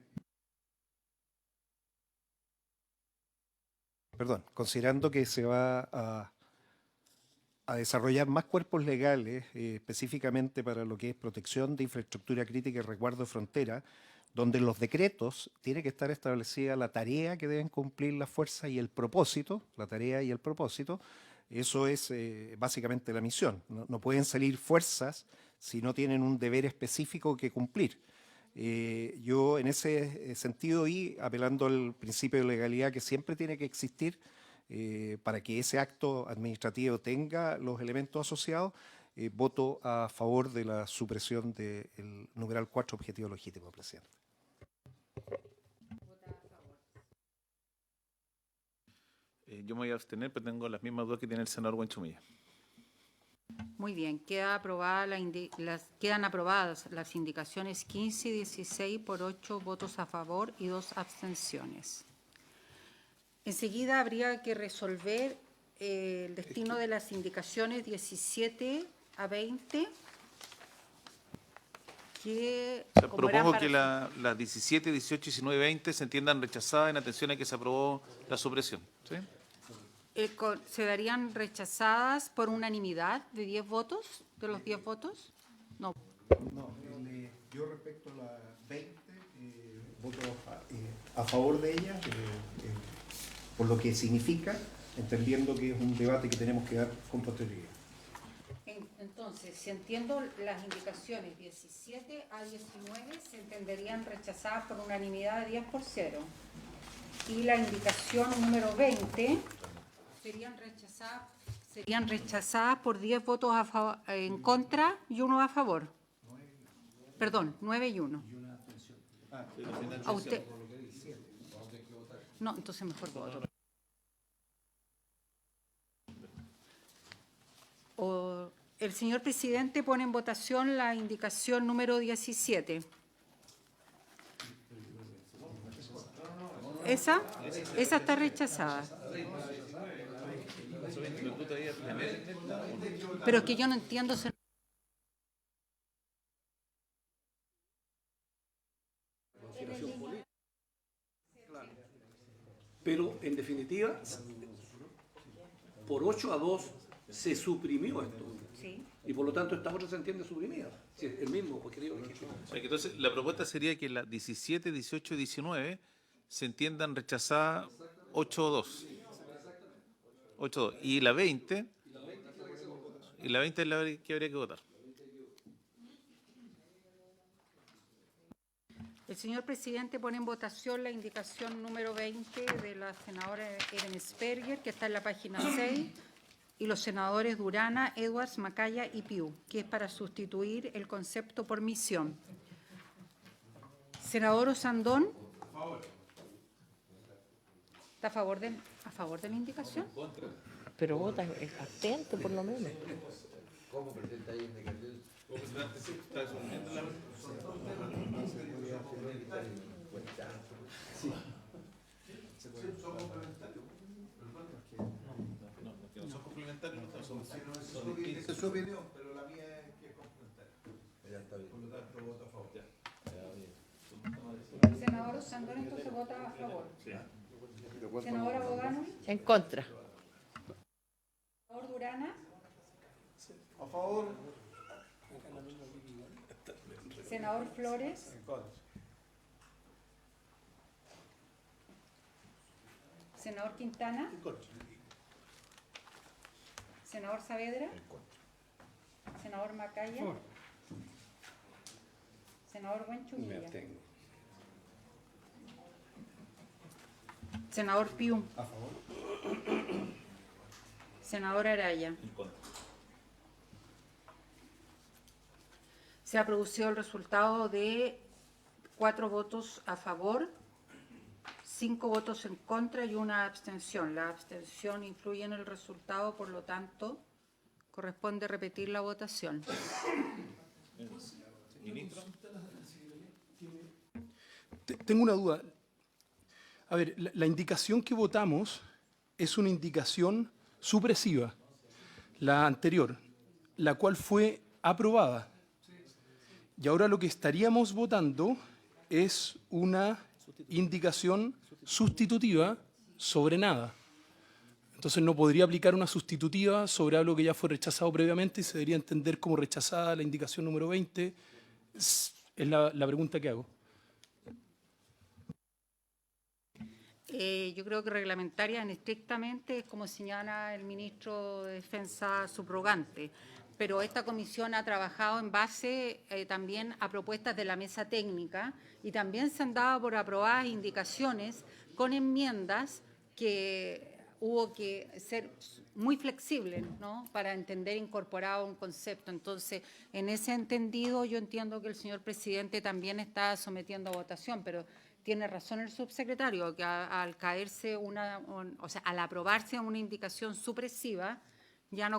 Perdón, considerando que se va a desarrollar más cuerpos legales, específicamente para lo que es protección de infraestructura crítica y resguardo de frontera, donde en los decretos tiene que estar establecida la tarea que deben cumplir las fuerzas y el propósito, la tarea y el propósito. Eso es básicamente la misión. No pueden salir fuerzas si no tienen un deber específico que cumplir. Yo en ese sentido y apelando al principio de legalidad que siempre tiene que existir para que ese acto administrativo tenga los elementos asociados, voto a favor de la supresión del numeral 4, objetivo legítimo, presidente. Yo me voy a abstener, pero tengo las mismas dudas que tiene el senador Buenchumilla. Muy bien, quedan aprobadas las indicaciones 15 y 16 por 8 votos a favor y 2 abstenciones. Enseguida habría que resolver el destino de las indicaciones 17 a 20. Que, O sea, como eran propongo para- que las 17, 18, 19 y 20 se entiendan rechazadas en atención a que se aprobó la supresión. ¿Sí? ¿Se darían rechazadas por unanimidad de 10 votos? ¿De los 10 votos? No. No, yo respecto a la 20 voto a favor de ella, por lo que significa, entendiendo que es un debate que tenemos que dar con posterioridad. Entonces, si entiendo las indicaciones 17 a 19 se entenderían rechazadas por unanimidad de 10-0. Y la indicación número 20 serían rechazadas por 10 votos en contra y 1 a favor. Perdón, 9 y 1. ¿A usted? No, entonces mejor voto. El señor presidente pone en votación la indicación número 17. Esa está rechazada. Pero es que yo no entiendo. Pero, en definitiva, por 8-2 se suprimió esto. Sí. Y por lo tanto esta otra se entiende suprimida. Sí, el mismo, porque digo que... O sea, que entonces la propuesta sería que las 17, 18 y 19 se entiendan rechazadas 8-2. 8-2. Y la 20 es la que habría que votar. El señor presidente pone en votación la indicación número 20 de la senadora Erensperger, que está en la página 6, y los senadores Durana, Edwards, Macaya y Piu, que es para sustituir el concepto por misión. Senador Osandón. ¿Está a favor de la indicación? Pero vota atento, por lo menos. Esa es su opinión, pero la mía es que es complementaria. Por lo tanto, voto a favor. Senador Osandón, entonces vota a favor. Senadora Bogano. En contra. Senador Durana. A favor. Senador Flores. Senador Quintana. Senador Saavedra. Senador Macaya. Senador Buenchumilla. Senador Piu. A favor. Senador Araya. Se ha producido el resultado de 4 votos a favor, 5 votos en contra y 1 abstención. La abstención influye en el resultado, por lo tanto, corresponde repetir la votación. Tengo una duda. A ver, la indicación que votamos es una indicación supresiva, la anterior, la cual fue aprobada. Y ahora lo que estaríamos votando es una indicación sustitutiva sobre nada. Entonces no podría aplicar una sustitutiva sobre algo que ya fue rechazado previamente y se debería entender como rechazada la indicación número 20. Es la pregunta que hago. Yo creo que reglamentaria estrictamente es como señala el ministro de Defensa subrogante, pero esta comisión ha trabajado en base también a propuestas de la mesa técnica y también se han dado por aprobadas indicaciones con enmiendas que hubo que ser muy flexibles, ¿no?, para entender incorporado un concepto. Entonces, en ese entendido, yo entiendo que el señor presidente también está sometiendo a votación, pero tiene razón el subsecretario, que al caerse al aprobarse una indicación supresiva, ya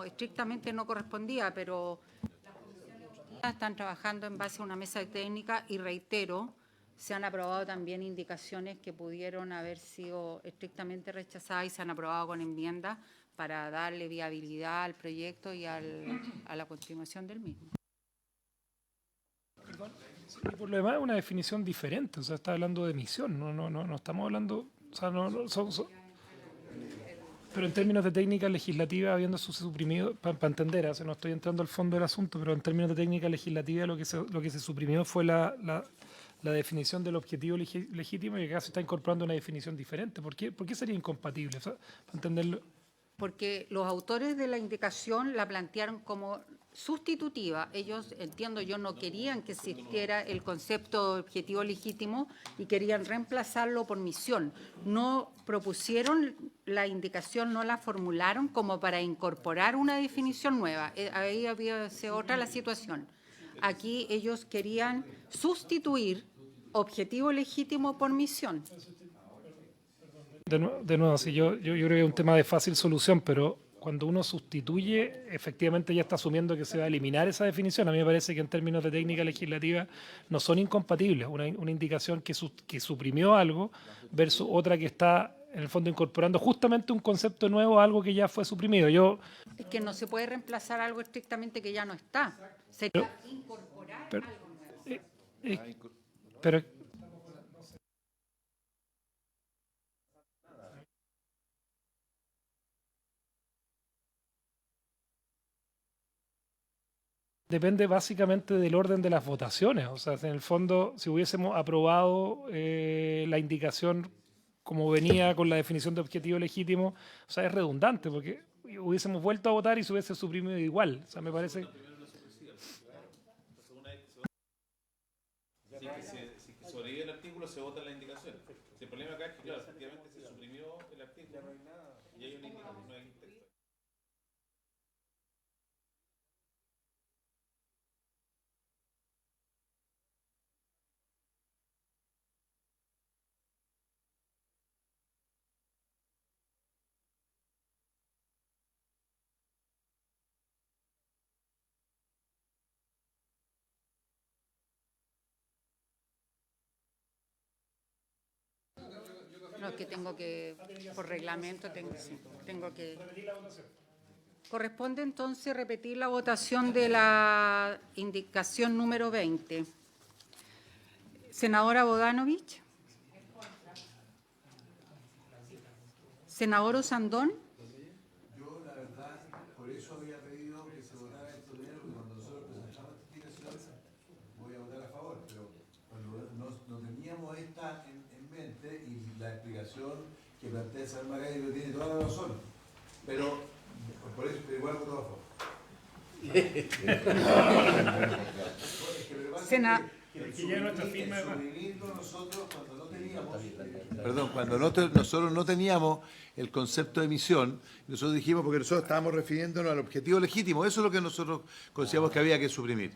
estrictamente no correspondía, pero las comisiones están trabajando en base a una mesa técnica y reitero, se han aprobado también indicaciones que pudieron haber sido estrictamente rechazadas y se han aprobado con enmiendas para darle viabilidad al proyecto y a la continuación del mismo. Perdón. Sí, y por lo demás es una definición diferente, o sea, está hablando de emisión, no estamos hablando, o sea, pero en términos de técnica legislativa, habiendo suprimido, para entender, o sea, no estoy entrando al fondo del asunto, pero en términos de técnica legislativa lo que se suprimió fue la definición del objetivo legítimo y acá se está incorporando una definición diferente. ¿Por qué sería incompatible? O sea, para entenderlo. Porque los autores de la indicación la plantearon como sustitutiva. Ellos, entiendo yo, no querían que existiera el concepto de objetivo legítimo y querían reemplazarlo por misión. No propusieron la indicación, no la formularon como para incorporar una definición nueva. Ahí había sido otra la situación. Aquí ellos querían sustituir objetivo legítimo por misión. De nuevo, sí, yo creo que es un tema de fácil solución, pero cuando uno sustituye, efectivamente ya está asumiendo que se va a eliminar esa definición. A mí me parece que en términos de técnica legislativa no son incompatibles. Una indicación que suprimió algo versus otra que está, en el fondo, incorporando justamente un concepto nuevo a algo que ya fue suprimido. Es que no se puede reemplazar algo estrictamente que ya no está. Se puede incorporar algo nuevo. Pero depende básicamente del orden de las votaciones. O sea, en el fondo, si hubiésemos aprobado la indicación como venía con la definición de objetivo legítimo, o sea, es redundante, porque hubiésemos vuelto a votar y se hubiese suprimido igual. O sea, me parece... Si sobrevive el artículo, se vota la indicación. El problema acá es que, claro, efectivamente se suprimió el artículo y hay una indicación, no hay un texto. No, es que tengo que, por reglamento, tengo que... Corresponde entonces repetir la votación de la indicación número 20. Senadora Bodanovich. Senador Osandón. Yo, la verdad, por eso había pedido que se votara esto primero, porque cuando nosotros presentamos esta indicación, voy a votar a favor, pero cuando no teníamos esta en mente y la explicación que plantea el señor Macaya tiene toda la razón, pero por eso igual voto a favor. Nosotros no teníamos el concepto de emisión, nosotros dijimos, porque nosotros estábamos refiriéndonos al objetivo legítimo, eso es lo que nosotros consideramos que había que suprimir.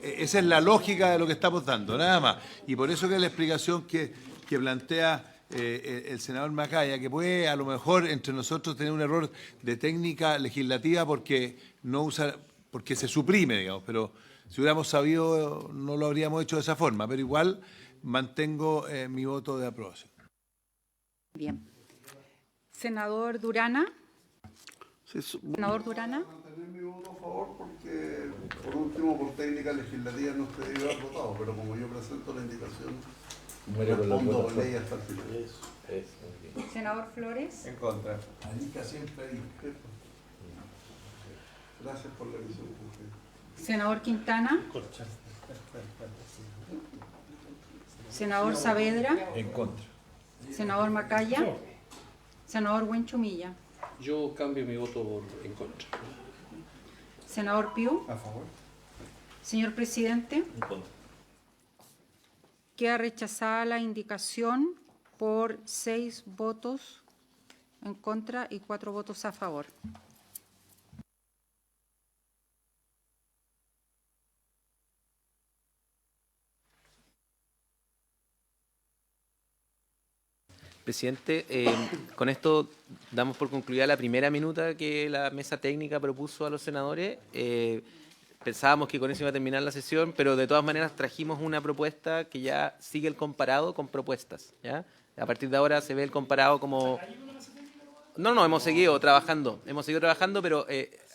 Esa es la lógica de lo que estamos dando, nada más. Y por eso que la explicación que plantea el senador Macaya, que puede a lo mejor entre nosotros tener un error de técnica legislativa porque se suprime, digamos, pero si hubiéramos sabido no lo habríamos hecho de esa forma, pero igual mantengo mi voto de aprobación. Bien. Senador Durana. Sí, Senador Durana. Mantener mi voto a favor porque, por último, por técnica legislativa no se debe haber votado, pero como yo presento la indicación, respondo por ley hasta el final. Senador Flores. En contra. Anica siempre ahí. Gracias por la visión. Senador Quintana. Senador Saavedra. En contra. Senador Macaya. Senador Huenchumilla. Yo cambio mi voto en contra. Senador Piu. A favor. Señor presidente, queda rechazada la indicación por 6 votos en contra y 4 votos a favor. Presidente, con esto damos por concluida la primera minuta que la mesa técnica propuso a los senadores. Pensábamos que con eso iba a terminar la sesión, pero de todas maneras trajimos una propuesta que ya sigue el comparado con propuestas, ¿ya? A partir de ahora se ve el comparado como... No, hemos seguido trabajando, pero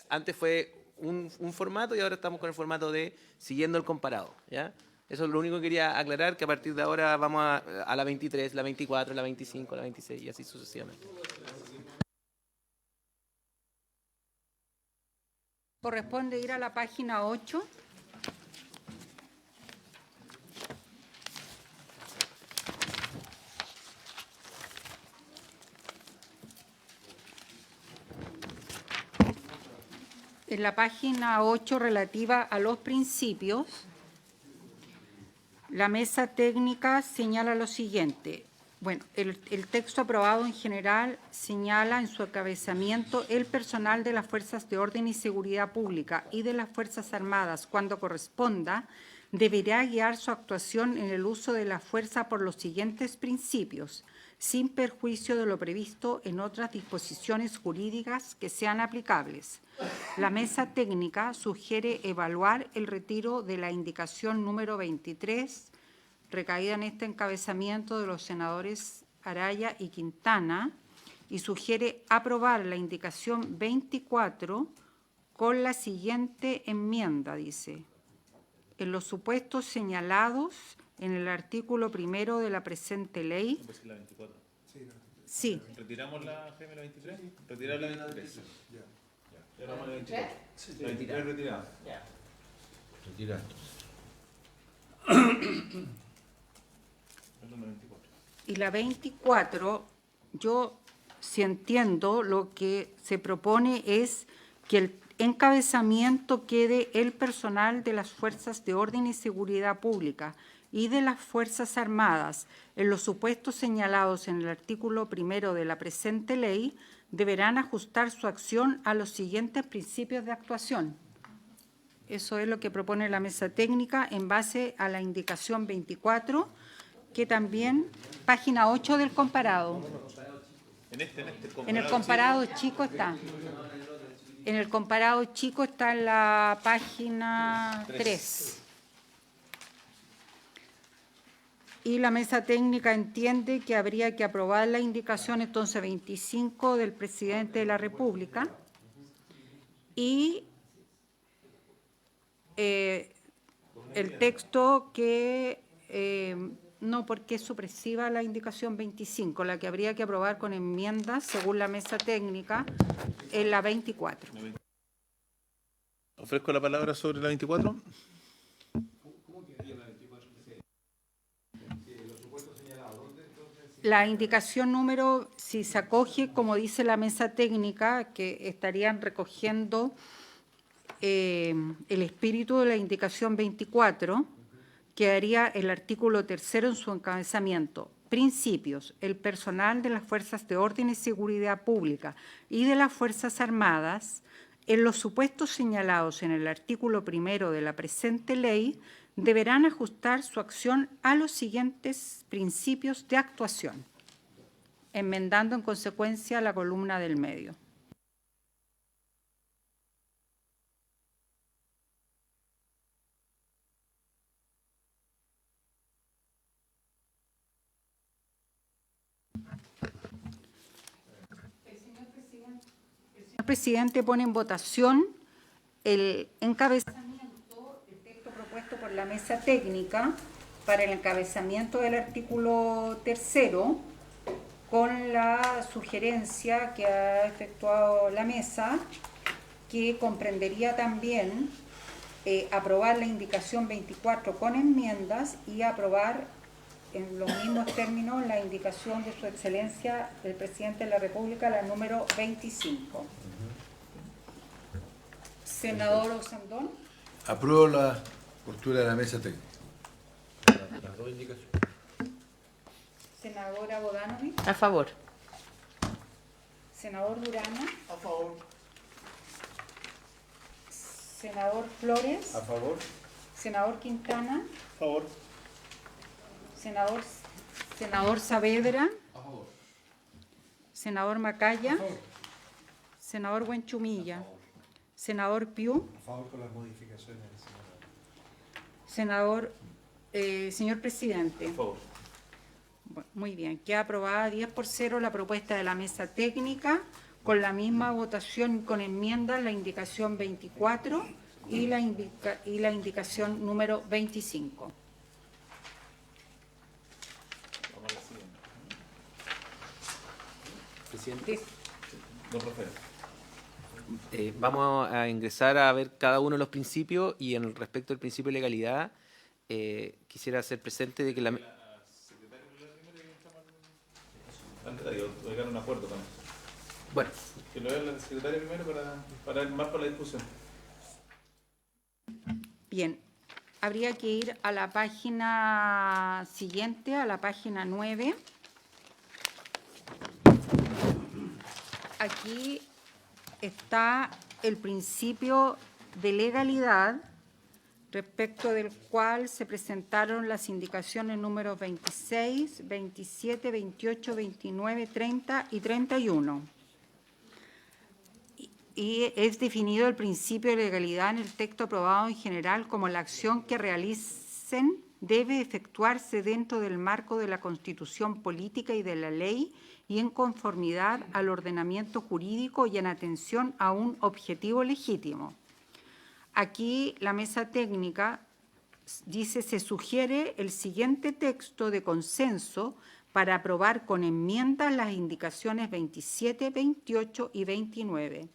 antes fue un formato y ahora estamos con el formato de siguiendo el comparado, ¿ya? Eso es lo único que quería aclarar, que a partir de ahora vamos a la 23, la 24, la 25, la 26 y así sucesivamente. Corresponde ir a la página 8. En la página 8 relativa a los principios, la mesa técnica señala lo siguiente. Bueno, el texto aprobado en general señala en su encabezamiento el personal de las Fuerzas de Orden y Seguridad Pública y de las Fuerzas Armadas, cuando corresponda, deberá guiar su actuación en el uso de la fuerza por los siguientes principios, sin perjuicio de lo previsto en otras disposiciones jurídicas que sean aplicables. La mesa técnica sugiere evaluar el retiro de la indicación número 23, recaída en este encabezamiento de los senadores Araya y Quintana, y sugiere aprobar la indicación 24 con la siguiente enmienda, dice: en los supuestos señalados en el artículo 1 de la presente ley. La 24. Sí. ¿Retiramos la GM la 23? ¿Retirar la 23? Ya vamos a la 23. Sí, la 23 retirada. Ya. Retira. Y la 24, yo si entiendo, lo que se propone es que el encabezamiento quede el personal de las Fuerzas de Orden y Seguridad Pública y de las Fuerzas Armadas, en los supuestos señalados en el artículo 1 de la presente ley, deberán ajustar su acción a los siguientes principios de actuación. Eso es lo que propone la mesa técnica en base a la indicación 24, que también, página 8 del comparado. En el comparado chico está. En el comparado chico está en la página 3. Y la mesa técnica entiende que habría que aprobar la indicación entonces 25 del presidente de la República y el texto que no, porque es supresiva la indicación 25, la que habría que aprobar con enmiendas según la mesa técnica en la 24. Ofrezco la palabra sobre la 24. La indicación número, si se acoge, como dice la mesa técnica, que estarían recogiendo el espíritu de la indicación 24, quedaría el artículo 3 en su encabezamiento. Principios. El personal de las Fuerzas de Orden y Seguridad Pública y de las Fuerzas Armadas, en los supuestos señalados en el artículo 1 de la presente ley, deberán ajustar su acción a los siguientes principios de actuación, enmendando en consecuencia la columna del medio. El señor presidente pone en votación el encabezamiento propuesto por la mesa técnica para el encabezamiento del artículo 3 con la sugerencia que ha efectuado la mesa, que comprendería también aprobar la indicación 24 con enmiendas y aprobar en los mismos términos la indicación de su excelencia el presidente de la República, la número 25. Senador Osandón. Apruebo la postura de la mesa técnica. Senadora Bodanovich. A favor. Senador Durana. A favor. Senador Flores. A favor. Senador Quintana. A favor. Senador Saavedra. A favor. Senador Macaya. A favor. Senador Buenchumilla. Senador Piu. A favor con las modificaciones. Senador, señor presidente. Por favor. Bueno, muy bien, queda aprobada 10-0 la propuesta de la mesa técnica, con la misma votación con enmiendas, la indicación 24 y la indicación número 25. Presidente. Don Rafael. Vamos a ingresar a ver cada uno de los principios y en respecto al principio de legalidad, quisiera hacer presente de que la... Llegar a un acuerdo con eso. Bueno, Que lo vea la secretaria primero para más para la discusión. Bien, habría que ir a la página siguiente, a la página 9. Aquí está el principio de legalidad, respecto del cual se presentaron las indicaciones números 26, 27, 28, 29, 30 y 31. Y es definido el principio de legalidad en el texto aprobado en general como la acción que realicen debe efectuarse dentro del marco de la Constitución política y de la ley y en conformidad al ordenamiento jurídico y en atención a un objetivo legítimo. Aquí la mesa técnica dice: se sugiere el siguiente texto de consenso para aprobar con enmiendas las indicaciones 27, 28 y 29.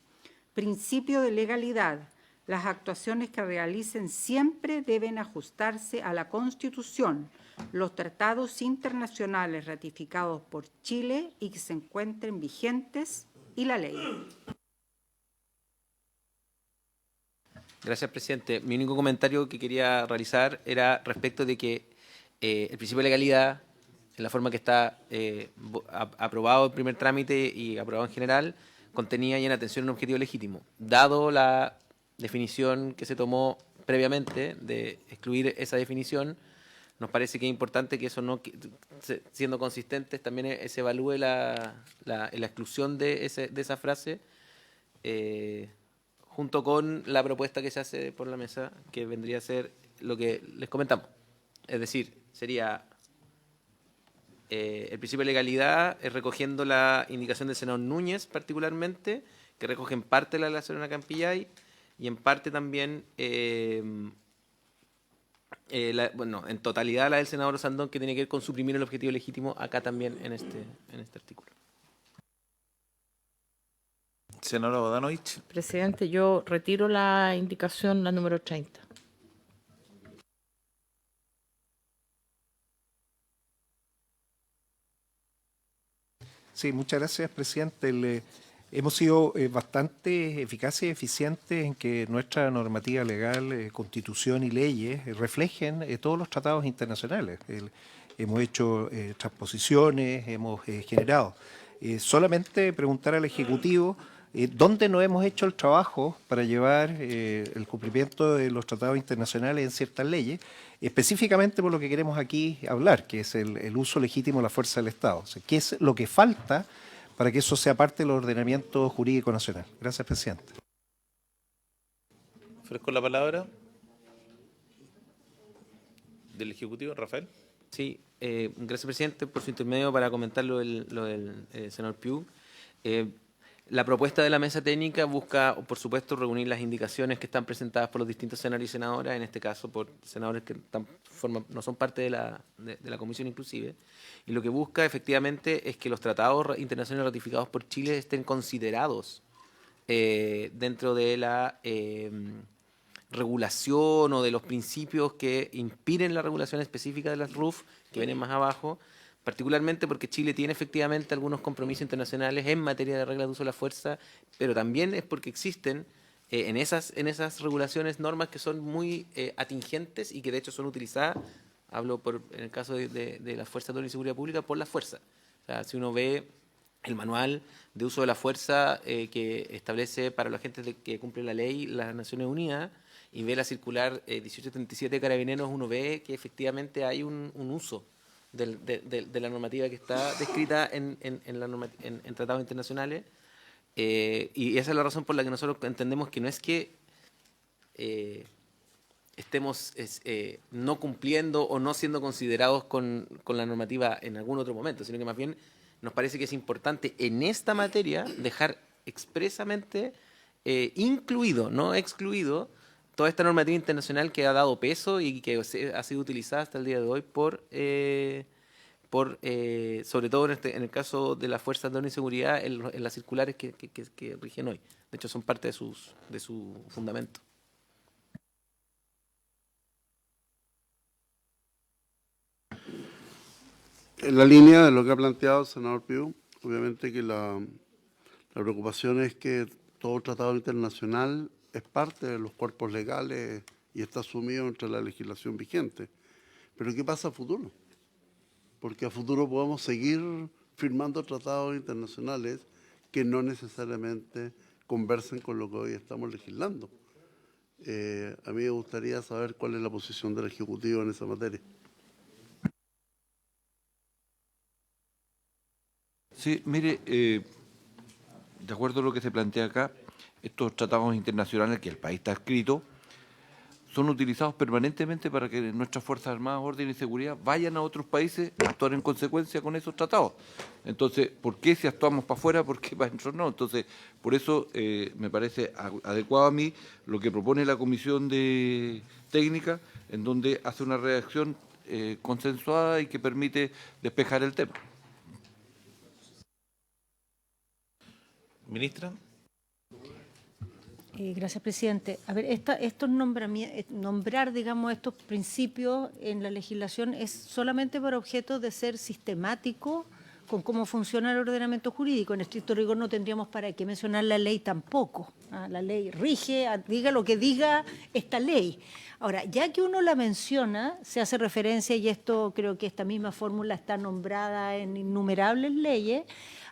Principio de legalidad. Las actuaciones que realicen siempre deben ajustarse a la Constitución, los tratados internacionales ratificados por Chile y que se encuentren vigentes y la ley. gracias, presidente. Mi único comentario que quería realizar era respecto de que el principio de legalidad, en la forma que está aprobado en primer trámite y aprobado en general, contenía y en atención un objetivo legítimo. Dado la definición que se tomó previamente de excluir esa definición, nos parece que es importante que eso no, siendo consistentes, también se evalúe la exclusión de esa frase junto con la propuesta que se hace por la mesa, que vendría a ser lo que les comentamos. Es decir, sería el principio de legalidad recogiendo la indicación del senador Núñez particularmente, que recoge en parte la de la señora Campillay y en parte también, en totalidad la del senador Sandón, que tiene que ver con suprimir el objetivo legítimo acá también en este artículo. Senadora Bodanovich. Presidente, yo retiro la indicación, la número 30. Sí, muchas gracias, presidente. Hemos sido bastante eficaces y eficientes en que nuestra normativa legal, constitución y leyes reflejen todos los tratados internacionales. Hemos hecho transposiciones, hemos generado. Solamente preguntar al Ejecutivo dónde no hemos hecho el trabajo para llevar el cumplimiento de los tratados internacionales en ciertas leyes, específicamente por lo que queremos aquí hablar, que es el uso legítimo de la fuerza del Estado. O sea, ¿qué es lo que falta para que eso sea parte del ordenamiento jurídico nacional? Gracias, presidente. Ofrezco la palabra del Ejecutivo, Rafael. Sí, gracias, presidente, por su intermedio para comentar lo del senador Piu. La propuesta de la mesa técnica busca, por supuesto, reunir las indicaciones que están presentadas por los distintos senadores y senadoras, en este caso por senadores que no son parte de la comisión inclusive, y lo que busca efectivamente es que los tratados internacionales ratificados por Chile estén considerados dentro de la regulación o de los principios que inspiren la regulación específica de las RUF, que vienen más abajo, particularmente porque Chile tiene efectivamente algunos compromisos internacionales en materia de reglas de uso de la fuerza, pero también es porque existen en esas regulaciones, normas que son muy atingentes y que de hecho son utilizadas, hablo en el caso de las Fuerzas de Orden y Seguridad Pública, por la fuerza. O sea, si uno ve el manual de uso de la fuerza que establece para los agentes que cumplen la ley las Naciones Unidas y ve la circular 1837 de Carabineros, uno ve que efectivamente hay un uso de la normativa que está descrita en tratados internacionales. Y esa es la razón por la que nosotros entendemos que no es que estemos no cumpliendo o no siendo considerados con la normativa en algún otro momento, sino que más bien nos parece que es importante en esta materia dejar expresamente incluido, no excluido, toda esta normativa internacional que ha dado peso y que ha sido utilizada hasta el día de hoy sobre todo en el caso de las Fuerzas de Orden y Seguridad, en las circulares que rigen hoy. De hecho, son parte de su fundamento. En la línea de lo que ha planteado el senador Piu, obviamente que la preocupación es que todo tratado internacional es parte de los cuerpos legales y está asumido entre la legislación vigente. Pero ¿qué pasa a futuro? Porque a futuro podemos seguir firmando tratados internacionales que no necesariamente conversen con lo que hoy estamos legislando. A mí me gustaría saber cuál es la posición del Ejecutivo en esa materia. Sí, mire, de acuerdo a lo que se plantea acá, estos tratados internacionales que el país está adscrito son utilizados permanentemente para que nuestras Fuerzas Armadas, Orden y Seguridad vayan a otros países a actuar en consecuencia con esos tratados. Entonces, ¿por qué si actuamos para afuera, por qué para adentro no? Entonces, por eso me parece adecuado a mí lo que propone la Comisión Técnica, en donde hace una redacción consensuada y que permite despejar el tema. Ministra. Gracias, presidente. A ver, estos nombrar, digamos, estos principios en la legislación es solamente para objeto de ser sistemático con cómo funciona el ordenamiento jurídico. En estricto rigor no tendríamos para qué mencionar la ley tampoco. La ley rige, diga lo que diga esta ley. Ahora, ya que uno la menciona, se hace referencia, y esto creo que esta misma fórmula está nombrada en innumerables leyes,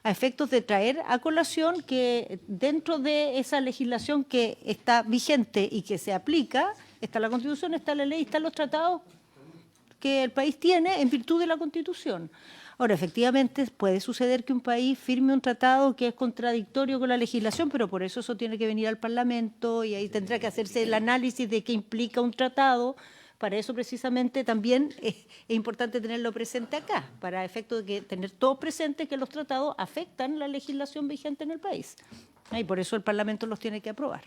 a efectos de traer a colación que dentro de esa legislación que está vigente y que se aplica, está la Constitución, está la ley, están los tratados que el país tiene en virtud de la Constitución. Ahora, efectivamente, puede suceder que un país firme un tratado que es contradictorio con la legislación, pero por eso tiene que venir al Parlamento y ahí tendrá que hacerse el análisis de qué implica un tratado. Para eso precisamente también es importante tenerlo presente acá, para efecto de que tener todos presentes que los tratados afectan la legislación vigente en el país. Y por eso el Parlamento los tiene que aprobar.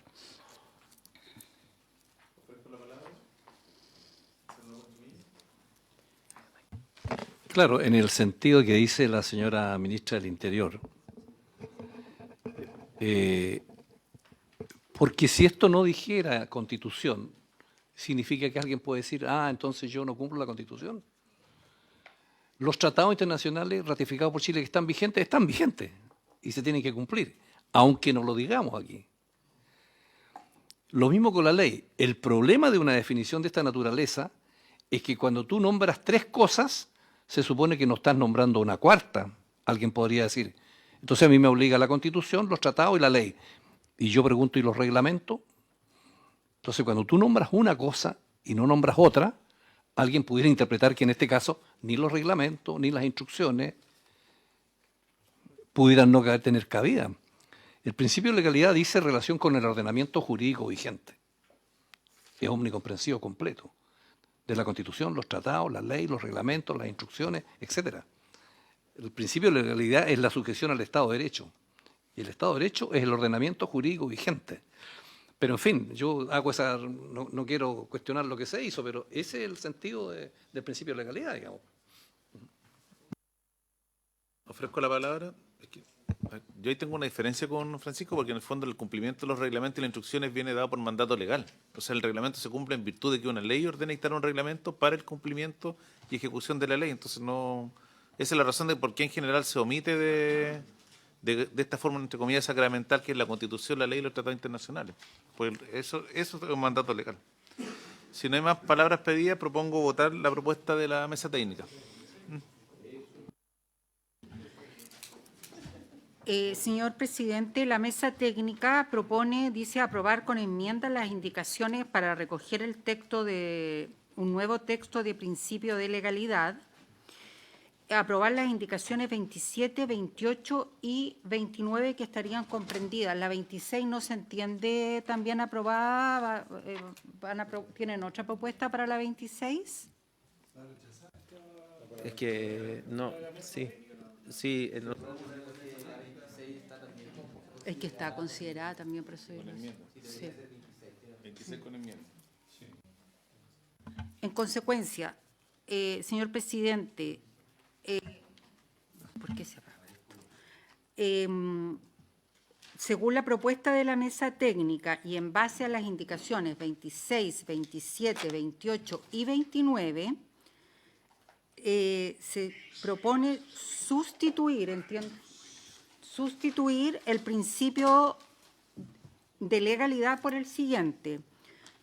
Claro, en el sentido que dice la señora ministra del Interior, porque si esto no dijera Constitución, significa que alguien puede decir, entonces yo no cumplo la Constitución. Los tratados internacionales ratificados por Chile que están vigentes y se tienen que cumplir, aunque no lo digamos aquí. Lo mismo con la ley. El problema de una definición de esta naturaleza es que cuando tú nombras tres cosas, se supone que no estás nombrando una cuarta. Alguien podría decir, entonces a mí me obliga la Constitución, los tratados y la ley. Y yo pregunto, ¿y los reglamentos? Entonces, cuando tú nombras una cosa y no nombras otra, alguien pudiera interpretar que en este caso ni los reglamentos ni las instrucciones pudieran no tener cabida. El principio de legalidad dice relación con el ordenamiento jurídico vigente. Es omnicomprensivo completo. De la Constitución, los tratados, las leyes, los reglamentos, las instrucciones, etc. El principio de legalidad es la sujeción al Estado de Derecho. Y el Estado de Derecho es el ordenamiento jurídico vigente. Pero, en fin, yo hago no quiero cuestionar lo que se hizo, pero ese es el sentido del principio de legalidad, digamos. Ofrezco la palabra. Yo ahí tengo una diferencia con Francisco, porque en el fondo el cumplimiento de los reglamentos y las instrucciones viene dado por mandato legal. O sea, el reglamento se cumple en virtud de que una ley ordena dictar un reglamento para el cumplimiento y ejecución de la ley. Entonces, no, esa es la razón de por qué en general se omite de de esta forma, entre comillas, sacramental, que es la Constitución, la ley y los tratados internacionales. Pues eso es un mandato legal. Si no hay más palabras pedidas, propongo votar la propuesta de la mesa técnica. Señor presidente, la mesa técnica propone, dice, aprobar con enmiendas las indicaciones para recoger el texto de un nuevo texto de principio de legalidad, aprobar las indicaciones 27, 28 y 29 que estarían comprendidas. La 26 no se entiende también aprobada. ¿Tienen otra propuesta para la 26? Es que no, sí, sí. Es que está considerada también, por eso yo lo sé. Sí. 26 con enmienda. En consecuencia, señor presidente, ¿por qué se apaga esto? Según la propuesta de la mesa técnica y en base a las indicaciones 26, 27, 28 y 29, se propone sustituir el principio de legalidad por el siguiente.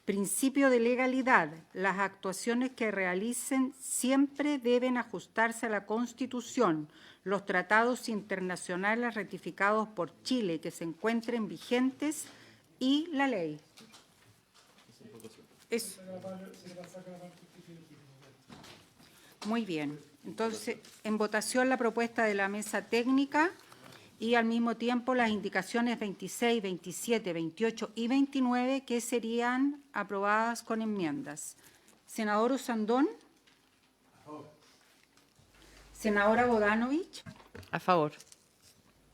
Principio de legalidad. Las actuaciones que realicen siempre deben ajustarse a la Constitución, los tratados internacionales ratificados por Chile que se encuentren vigentes y la ley. Eso. Muy bien. Entonces, en votación la propuesta de la mesa técnica y al mismo tiempo las indicaciones 26, 27, 28 y 29 que serían aprobadas con enmiendas. Senador Usandón. Senadora Bodanovich. A favor.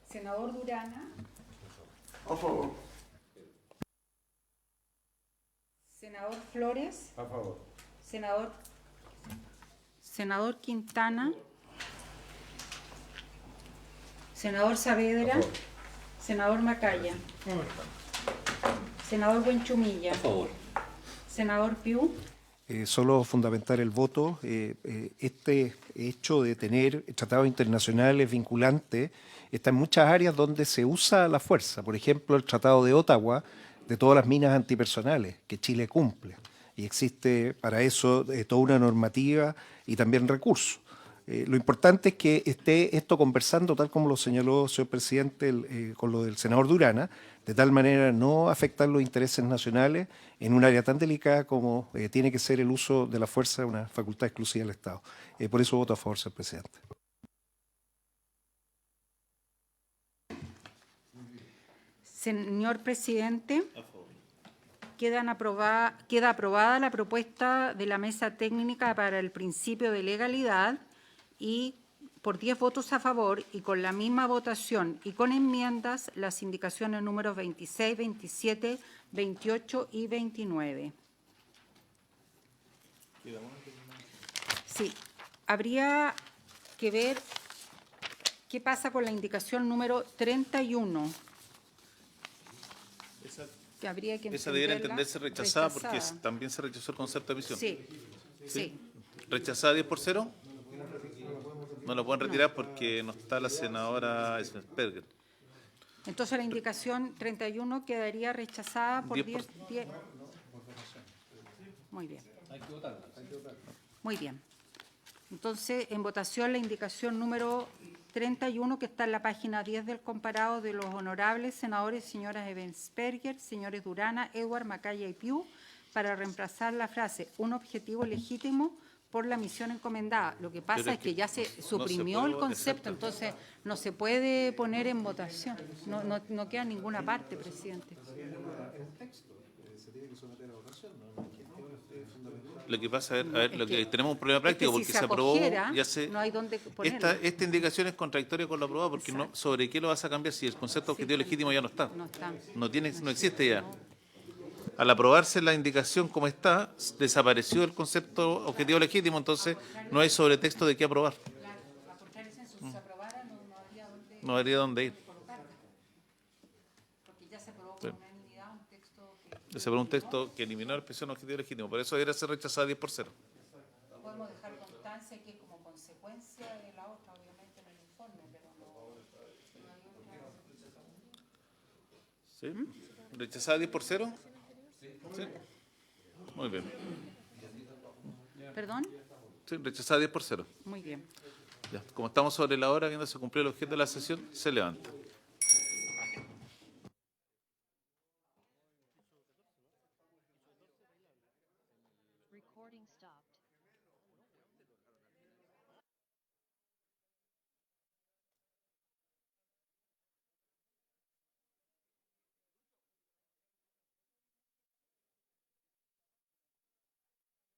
Senador Durana. A favor. Senador Flores. A favor. Senador Quintana. Senador Saavedra. Senador Macaya. Senador Buenchumilla. Senador Piu. Solo fundamentar el voto. Este hecho de tener tratados internacionales vinculantes está en muchas áreas donde se usa la fuerza. Por ejemplo, el Tratado de Ottawa de todas las minas antipersonales que Chile cumple. Y existe para eso toda una normativa y también recursos. Lo importante es que esté esto conversando, tal como lo señaló el señor presidente, con lo del senador Durana, de tal manera no afectar los intereses nacionales en un área tan delicada como tiene que ser el uso de la fuerza, una facultad exclusiva del Estado. Por eso voto a favor, señor presidente. Señor presidente, queda aprobada la propuesta de la mesa técnica para el principio de legalidad y por 10 votos a favor y con la misma votación y con enmiendas las indicaciones números 26, 27, 28 y 29. Sí, habría que ver qué pasa con la indicación número 31. Que habría que esa debería entenderla entenderse rechazada porque también se rechazó el concepto de misión. Sí. ¿Rechazada 10-0? No lo pueden retirar porque no está la senadora Sperger. Entonces la indicación 31 quedaría rechazada por 10. Muy bien. Muy bien. Entonces, en votación la indicación número 31, que está en la página 10 del comparado de los honorables senadores señoras Ebensperger, señores Durana, Edward, Macaya y Piu, para reemplazar la frase un objetivo legítimo por la misión encomendada. Lo que pasa es que ya se suprimió el concepto, entonces no se puede poner en votación. No queda en ninguna parte, presidente. Lo que pasa, a ver, lo que tenemos un problema práctico si porque se aprobó, ya se, no hay dónde ponerlo. esta indicación es contradictoria con lo aprobado porque no, ¿sobre qué lo vas a cambiar si el concepto objetivo legítimo ya no está? No está. No existe ya. Al aprobarse la indicación como está, desapareció el concepto objetivo legítimo, entonces no hay sobretexto de qué aprobar. No habría dónde ir. Se aprobó un texto que eliminó la expresión objetivo legítimo, por eso era ser rechazada 10-0. Podemos dejar contar instancia que como consecuencia de la otra, obviamente, en el informe, pero no hay otra. ¿Sí? ¿Rechazada 10 por 0? Sí. Muy bien. ¿Perdón? Sí, rechazada 10 por 0. Muy bien. Ya, como estamos sobre la hora, viendo se cumplió el objeto de la sesión, se levanta. Recording stopped.